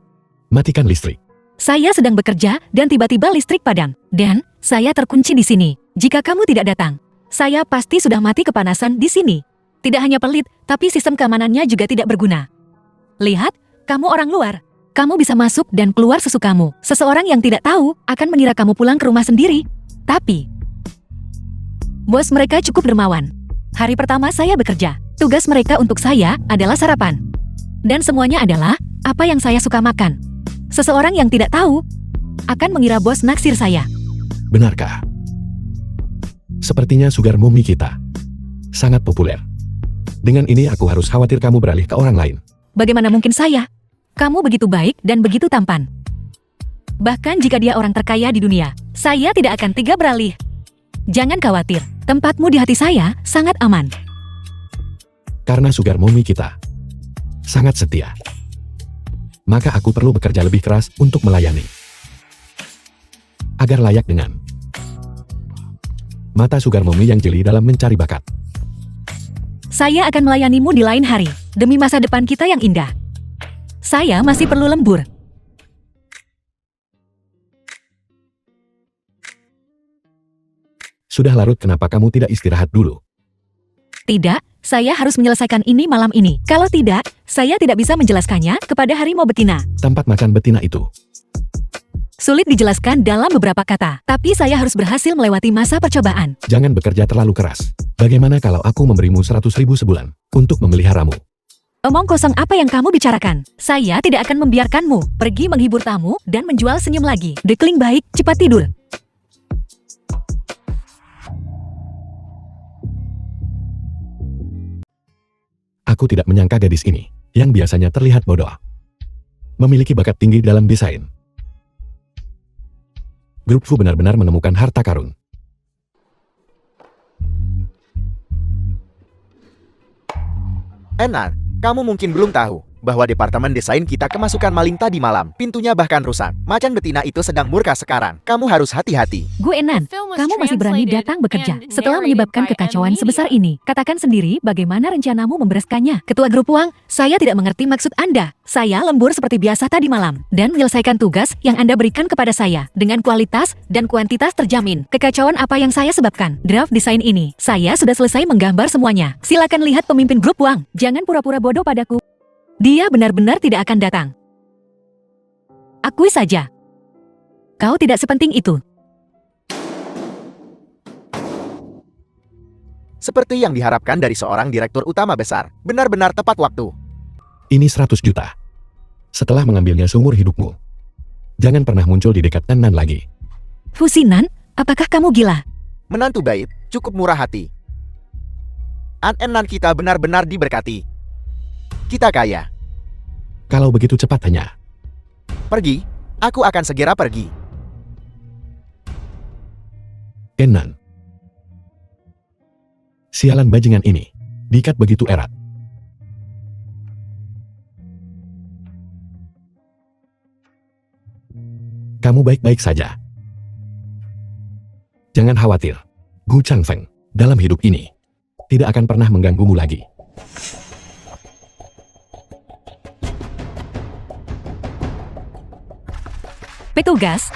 Matikan listrik. Saya sedang bekerja dan tiba-tiba listrik padam. Dan saya terkunci di sini. Jika kamu tidak datang, saya pasti sudah mati kepanasan di sini. Tidak hanya pelit, tapi sistem keamanannya juga tidak berguna. Lihat, kamu orang luar. Kamu bisa masuk dan keluar sesukamu. Seseorang yang tidak tahu akan mengira kamu pulang ke rumah sendiri. Tapi, bos mereka cukup dermawan. Hari pertama saya bekerja. Tugas mereka untuk saya adalah sarapan. Dan semuanya adalah apa yang saya suka makan. Seseorang yang tidak tahu akan mengira bos naksir saya. Benarkah? Sepertinya sugar mommy kita sangat populer. Dengan ini aku harus khawatir kamu beralih ke orang lain. Bagaimana mungkin saya? Kamu begitu baik dan begitu tampan. Bahkan jika dia orang terkaya di dunia, saya tidak akan tega beralih. Jangan khawatir, tempatmu di hati saya sangat aman. Karena sugar mommy kita sangat setia, maka aku perlu bekerja lebih keras untuk melayani. Agar layak dengan mata sugar mommy yang jeli dalam mencari bakat. Saya akan melayanimu di lain hari, demi masa depan kita yang indah. Saya masih perlu lembur. Sudah larut, kenapa kamu tidak istirahat dulu? Tidak, saya harus menyelesaikan ini malam ini. Kalau tidak, saya tidak bisa menjelaskannya kepada harimau betina. Tempat macan betina itu. Sulit dijelaskan dalam beberapa kata, tapi saya harus berhasil melewati masa percobaan. Jangan bekerja terlalu keras. Bagaimana kalau aku memberimu 100.000 sebulan untuk memeliharamu? Omong kosong apa yang kamu bicarakan? Saya tidak akan membiarkanmu pergi menghibur tamu dan menjual senyum lagi. Dekling baik, cepat tidur. Aku tidak menyangka gadis ini, yang biasanya terlihat bodoh, memiliki bakat tinggi dalam desain. Grup Fu benar-benar menemukan harta karun. Enan, kamu mungkin belum tahu bahwa departemen desain kita kemasukan maling tadi malam. Pintunya bahkan rusak. Macan betina itu sedang murka sekarang. Kamu harus hati-hati. Gu Enan, kamu masih berani datang bekerja setelah menyebabkan kekacauan sebesar ini. Katakan sendiri bagaimana rencanamu membereskannya. Ketua grup Wang, saya tidak mengerti maksud Anda. Saya lembur seperti biasa tadi malam dan menyelesaikan tugas yang Anda berikan kepada saya dengan kualitas dan kuantitas terjamin. Kekacauan apa yang saya sebabkan? Draft desain ini, saya sudah selesai menggambar semuanya. Silakan lihat pemimpin grup Wang. Jangan pura-pura bodoh padaku. Dia benar-benar tidak akan datang. Akui saja. Kau tidak sepenting itu. Seperti yang diharapkan dari seorang direktur utama besar. Benar-benar tepat waktu. Ini 100 juta. Setelah mengambilnya seumur hidupmu. Jangan pernah muncul di dekat Enan lagi. Fusinan, apakah kamu gila? Menantu baik, cukup murah hati. Enan kita benar-benar diberkati. Kita kaya. Kalau begitu cepat hanya. Pergi, aku akan segera pergi. Enan. Sialan bajingan ini. Diikat begitu erat. Kamu baik-baik saja. Jangan khawatir. Gu Changfeng, dalam hidup ini, tidak akan pernah mengganggumu lagi. Petugas,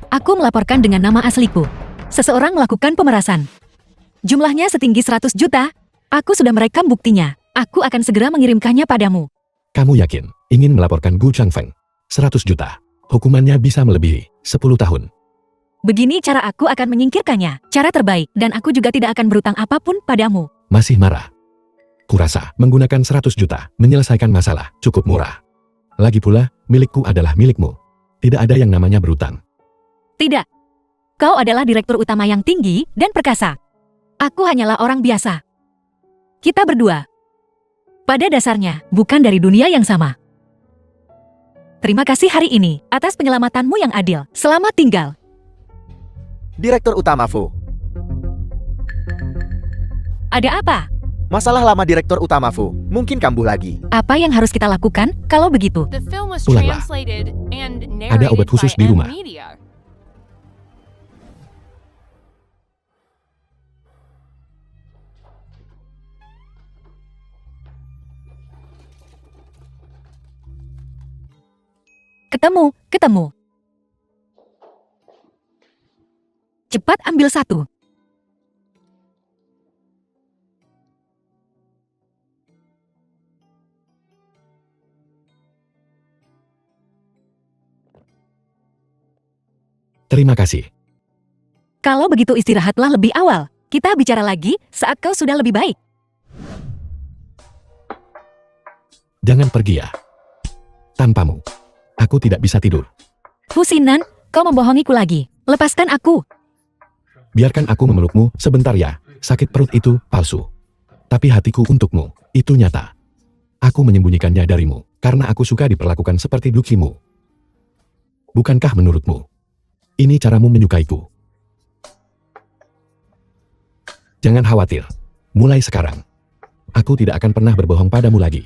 aku melaporkan dengan nama asliku. Seseorang melakukan pemerasan. Jumlahnya setinggi 100 juta. Aku sudah merekam buktinya. Aku akan segera mengirimkannya padamu. Kamu yakin ingin melaporkan Gu Changfeng? 100 juta. Hukumannya bisa melebihi 10 tahun. Begini cara aku akan menyingkirkannya. Cara terbaik, dan aku juga tidak akan berutang apapun padamu. Masih marah? Kurasa menggunakan 100 juta menyelesaikan masalah cukup murah. Lagi pula, milikku adalah milikmu. Tidak ada yang namanya berutang. Tidak. Kau adalah direktur utama yang tinggi dan perkasa. Aku hanyalah orang biasa. Kita berdua, pada dasarnya, bukan dari dunia yang sama. Terima kasih hari ini atas penyelamatanmu yang adil. Selamat tinggal. Direktur Utama Fu. Ada apa? Masalah lama Direktur Utama Fu. Mungkin kambuh lagi. Apa yang harus kita lakukan kalau begitu? The film was Ulala. translated and Ada obat narrated khusus by di M rumah. Media. Ketemu. Cepat ambil satu. Terima kasih. Kalau begitu istirahatlah lebih awal. Kita bicara lagi saat kau sudah lebih baik. Jangan pergi ya. Tanpamu, aku tidak bisa tidur. Fusinan, kau membohongiku lagi. Lepaskan aku. Biarkan aku memelukmu sebentar ya. Sakit perut itu palsu. Tapi hatiku untukmu, itu nyata. Aku menyembunyikannya darimu, karena aku suka diperlakukan seperti duksimu. Bukankah menurutmu? Ini caramu menyukaiku. Jangan khawatir. Mulai sekarang, aku tidak akan pernah berbohong padamu lagi.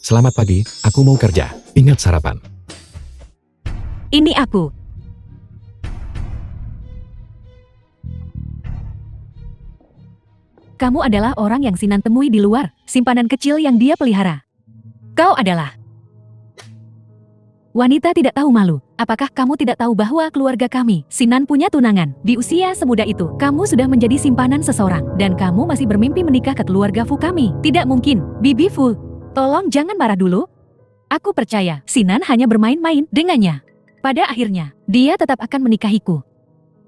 Selamat pagi, aku mau kerja. Ingat sarapan. Ini aku. Kamu adalah orang yang Sinan temui di luar, simpanan kecil yang dia pelihara. Kau adalah wanita tidak tahu malu. Apakah kamu tidak tahu bahwa keluarga kami, Sinan, punya tunangan? Di usia semuda itu, kamu sudah menjadi simpanan seseorang, dan kamu masih bermimpi menikah ke keluarga Fu kami. Tidak mungkin, Bibi Fu. Tolong jangan marah dulu. Aku percaya, Sinan hanya bermain-main dengannya. Pada akhirnya, dia tetap akan menikahiku.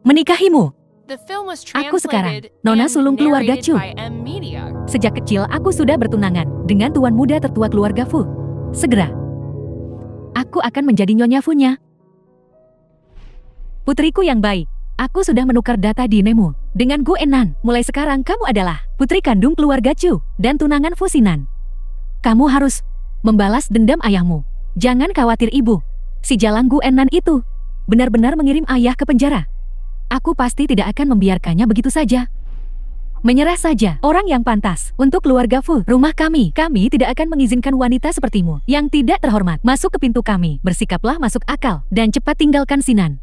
Menikahimu. The film was Aku sekarang, translated Nona and sulung keluarga narrated Chu. by M Media. Sejak kecil aku sudah bertunangan dengan tuan muda tertua keluarga Fu. Segera, aku akan menjadi Nyonya Fu-nya. Putriku yang baik, aku sudah menukar data di Nemu dengan Gu Enan. Mulai sekarang kamu adalah putri kandung keluarga Chu dan tunangan Fu Sinan. Kamu harus membalas dendam ayahmu. Jangan khawatir ibu. Si Jalang Gu Enan itu benar-benar mengirim ayah ke penjara. Aku pasti tidak akan membiarkannya begitu saja. Menyerah saja orang yang pantas untuk keluarga Fu. Rumah kami tidak akan mengizinkan wanita sepertimu yang tidak terhormat masuk ke pintu kami. Bersikaplah masuk akal dan cepat tinggalkan Sinan.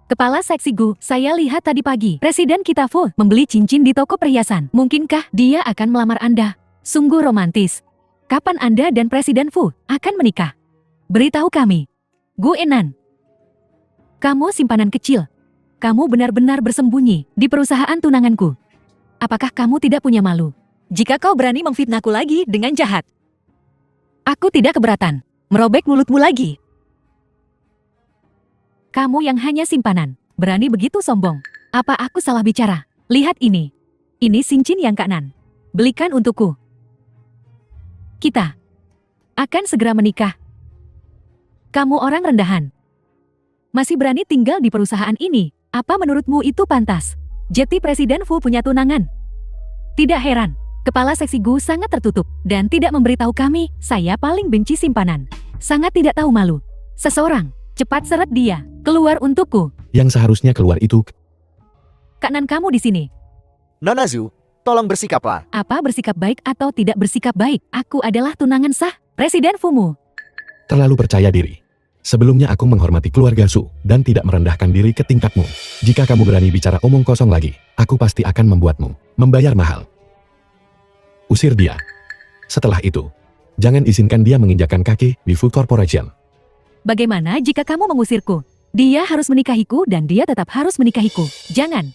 Kepala Seksi Gu, saya lihat tadi pagi Presiden kita Fu membeli cincin di toko perhiasan. Mungkinkah dia akan melamar Anda? Sungguh romantis. Kapan Anda dan Presiden Fu akan menikah? Beritahu kami. Gu Enan. Kamu simpanan kecil. Kamu benar-benar bersembunyi di perusahaan tunanganku. Apakah kamu tidak punya malu? Jika kau berani memfitnahku lagi dengan jahat. Aku tidak keberatan merobek mulutmu lagi. Kamu yang hanya simpanan, berani begitu sombong. Apa aku salah bicara? Lihat ini. Ini cincin yang kanan. Belikan untukku. Kita akan segera menikah. Kamu orang rendahan. Masih berani tinggal di perusahaan ini. Apa menurutmu itu pantas? Jadi Presiden Fu punya tunangan. Tidak heran, kepala Seksi Gu sangat tertutup dan tidak memberitahu kami. Saya paling benci simpanan. Sangat tidak tahu malu. Seseorang, cepat seret dia keluar untukku. Yang seharusnya keluar itu Kanan kamu di sini. Nona Zhu, tolong bersikaplah. Apa bersikap baik atau tidak bersikap baik? Aku adalah tunangan sah Presiden Fumu. terlalu percaya diri. Sebelumnya aku menghormati keluarga Su dan tidak merendahkan diri ke tingkatmu. Jika kamu berani bicara omong kosong lagi, aku pasti akan membuatmu membayar mahal. Usir dia. Setelah itu, jangan izinkan dia menginjakkan kaki di Fu Corporation. Bagaimana jika kamu mengusirku? Dia harus menikahiku dan dia tetap harus menikahiku. Jangan.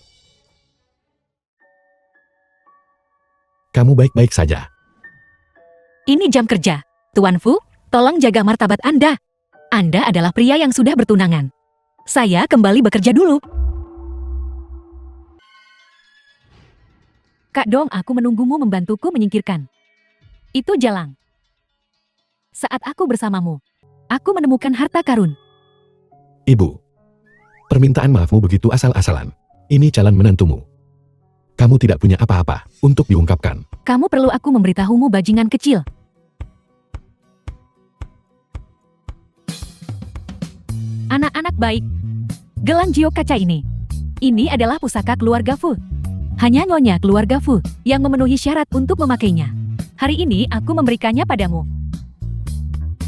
Kamu baik-baik saja. Ini jam kerja. Tuan Fu, tolong jaga martabat Anda. Anda adalah pria yang sudah bertunangan. Saya kembali bekerja dulu. Kak Dong, aku menunggumu membantuku menyingkirkan. Itu Jalang. Saat aku bersamamu, aku menemukan harta karun. Ibu, permintaan maafmu begitu asal-asalan. Ini calon menantumu. Kamu tidak punya apa-apa untuk diungkapkan. Kamu perlu aku memberitahumu bajingan kecil. Anak-anak baik. Gelang Jio kaca ini. Ini adalah pusaka keluarga Fu. Hanya nyonya keluarga Fu yang memenuhi syarat untuk memakainya. Hari ini aku memberikannya padamu.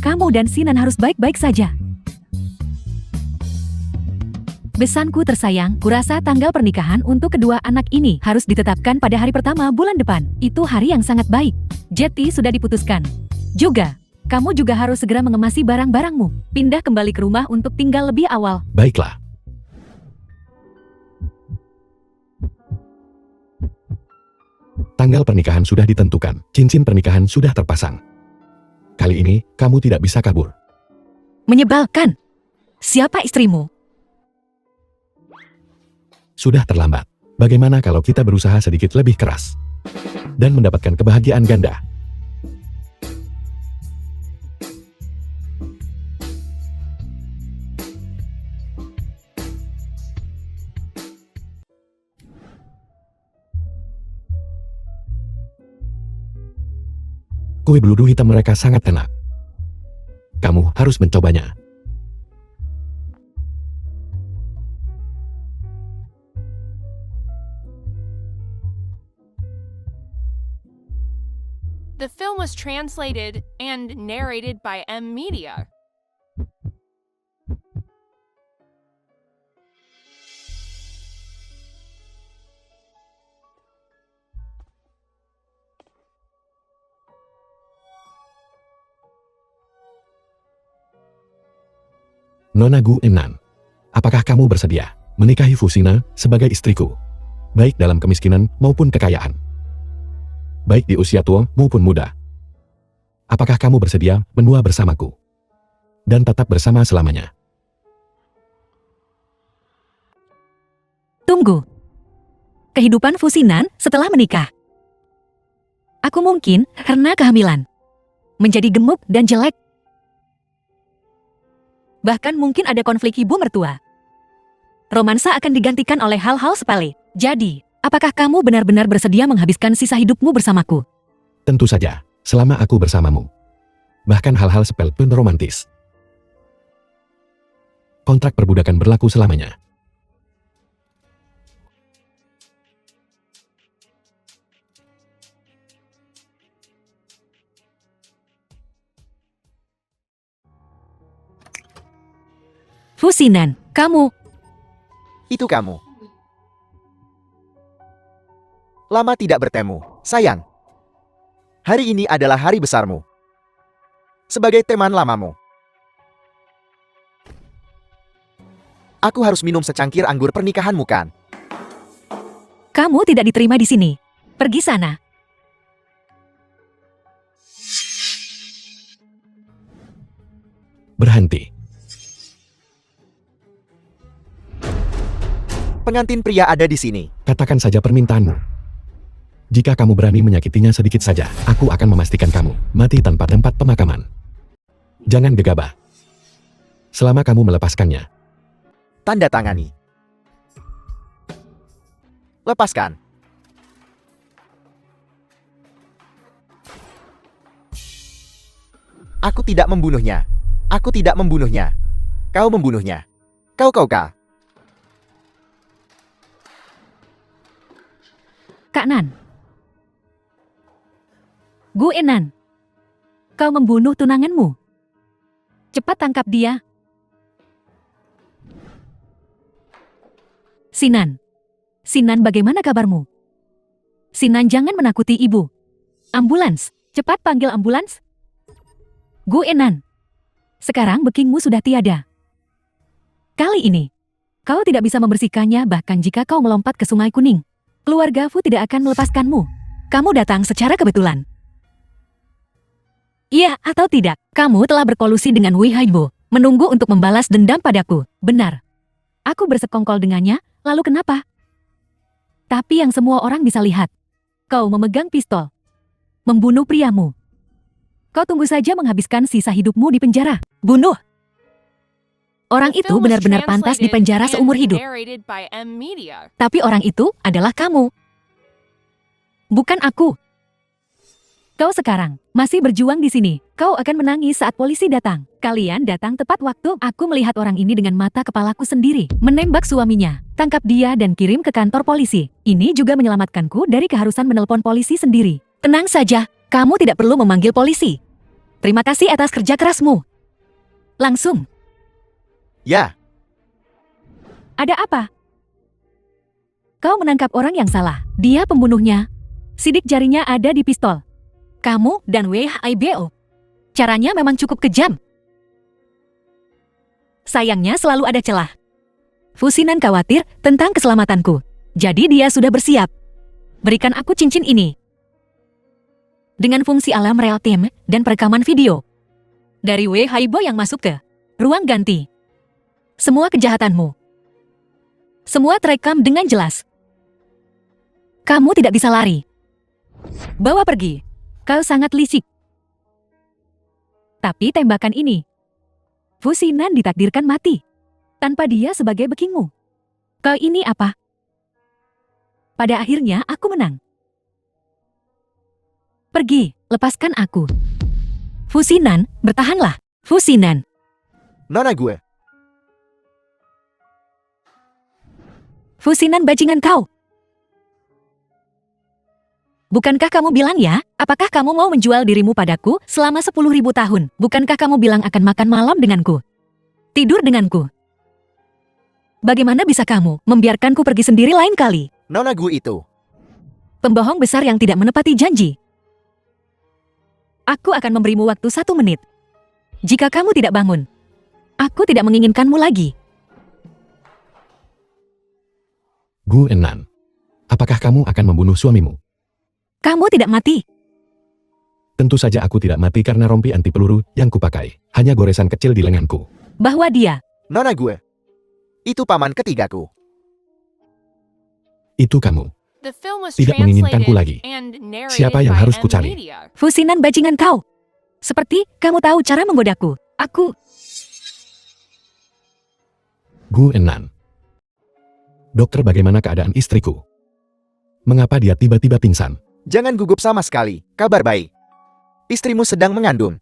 Kamu dan Sinan harus baik-baik saja. Besanku tersayang, kurasa tanggal pernikahan untuk kedua anak ini harus ditetapkan pada hari pertama bulan depan. Itu hari yang sangat baik. Jeti sudah diputuskan. Juga, kamu juga harus segera mengemasi barang-barangmu. Pindah kembali ke rumah untuk tinggal lebih awal. Baiklah. Tanggal pernikahan sudah ditentukan. Cincin pernikahan sudah terpasang. Kali ini, kamu tidak bisa kabur. Menyebalkan. Siapa istrimu? Sudah terlambat. Bagaimana kalau kita berusaha sedikit lebih keras dan mendapatkan kebahagiaan ganda? Kue beludu hitam mereka sangat enak. Kamu harus mencobanya. The film was translated and narrated by M Media. Nona Gu Enan, apakah kamu bersedia menikahi Fusina sebagai istriku? Baik dalam kemiskinan maupun kekayaan. Baik di usia tua maupun muda. Apakah kamu bersedia menua bersamaku? Dan tetap bersama selamanya? Tunggu. Kehidupan Fusinan setelah menikah. Aku mungkin karena kehamilan. Menjadi gemuk dan jelek. Bahkan mungkin ada konflik ibu mertua. Romansa akan digantikan oleh hal-hal sepele. Jadi, apakah kamu benar-benar bersedia menghabiskan sisa hidupmu bersamaku? Tentu saja, selama aku bersamamu. Bahkan hal-hal sepele pun romantis. Kontrak perbudakan berlaku selamanya. Fusinan, kamu. Itu kamu. Lama tidak bertemu, sayang. Hari ini adalah hari besarmu. Sebagai teman lamamu. Aku harus minum secangkir anggur pernikahanmu kan? Kamu tidak diterima di sini. Pergi sana. Berhenti. Pengantin pria ada di sini. Katakan saja permintaanmu. Jika kamu berani menyakitinya sedikit saja, aku akan memastikan kamu mati tanpa tempat pemakaman. Jangan gegabah. Selama kamu melepaskannya. Tanda tangani. Lepaskan. Aku tidak membunuhnya. Aku tidak membunuhnya. Kau membunuhnya. Kau. Kak Nan. Gu Enan. Kau membunuh tunanganmu. Cepat tangkap dia. Sinan. Sinan, bagaimana kabarmu? Sinan, jangan menakuti ibu. Ambulans, cepat panggil ambulans. Gu Enan. Sekarang bekingmu sudah tiada. Kali ini, kau tidak bisa membersihkannya bahkan jika kau melompat ke Sungai Kuning. Keluarga Fu tidak akan melepaskanmu. Kamu datang secara kebetulan. Iya atau tidak, kamu telah berkolusi dengan Wei Haibo, menunggu untuk membalas dendam padaku. Benar. Aku bersekongkol dengannya, lalu kenapa? Tapi yang semua orang bisa lihat. Kau memegang pistol. Membunuh priamu. Kau tunggu saja menghabiskan sisa hidupmu di penjara. Bunuh! Orang The itu film was benar-benar pantas di translated penjara and seumur hidup. narrated by M Media. Tapi orang itu adalah kamu. Bukan aku. Kau sekarang masih berjuang di sini. Kau akan menangis saat polisi datang. Kalian datang tepat waktu. Aku melihat orang ini dengan mata kepalaku sendiri. Menembak suaminya. Tangkap dia dan kirim ke kantor polisi. Ini juga menyelamatkanku dari keharusan menelpon polisi sendiri. Tenang saja, kamu tidak perlu memanggil polisi. Terima kasih atas kerja kerasmu. Langsung. Ya, Ada apa? Kau menangkap orang yang salah. Dia pembunuhnya. Sidik jarinya ada di pistol. Kamu dan Wei Haibo. Caranya memang cukup kejam. Sayangnya selalu ada celah. Fusinan khawatir tentang keselamatanku. Jadi dia sudah bersiap. Berikan aku cincin ini. Dengan fungsi alarm real time dan perekaman video. Dari Wei Haibo yang masuk ke ruang ganti. Semua kejahatanmu. Semua terekam dengan jelas. Kamu tidak bisa lari. Bawa pergi. Kau sangat licik. Tapi tembakan ini, Fusinan ditakdirkan mati. Tanpa dia sebagai bekingmu. Kau ini apa? Pada akhirnya aku menang. Pergi, lepaskan aku. Fusinan, bertahanlah. Fusinan. nona gue. Fusinan bajingan kau. Bukankah kamu bilang ya, apakah kamu mau menjual dirimu padaku selama 10.000 tahun? Bukankah kamu bilang akan makan malam denganku? Tidur denganku? Bagaimana bisa kamu membiarkanku pergi sendiri lain kali? Nona gue itu. Pembohong besar yang tidak menepati janji. Aku akan memberimu waktu 1 menit. Jika kamu tidak bangun, aku tidak menginginkanmu lagi. Gu Enan. Apakah kamu akan membunuh suamimu? Kamu tidak mati. Tentu saja aku tidak mati karena rompi anti peluru yang kupakai. Hanya goresan kecil di lenganku. Bahwa dia, Nona gue. Itu paman ketigaku. Itu kamu. The film was Tidak menginginkanku lagi. translated and narrated Siapa yang by harus M kucari? Media. Fusinan bajingan kau. Seperti kamu tahu cara menggodaku. Aku, Gu Enan. Dokter, bagaimana keadaan istriku? Mengapa dia tiba-tiba pingsan? Jangan gugup sama sekali. Kabar baik. Istrimu sedang mengandung.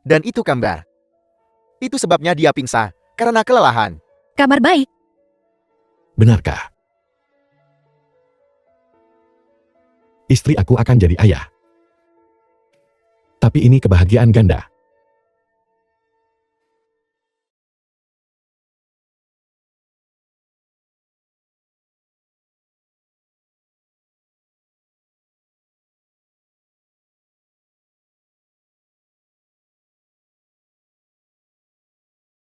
Dan itu kabar. Itu sebabnya dia pingsan. Karena kelelahan. kabar baik. Benarkah? Istri aku akan jadi ayah. Tapi ini kebahagiaan ganda.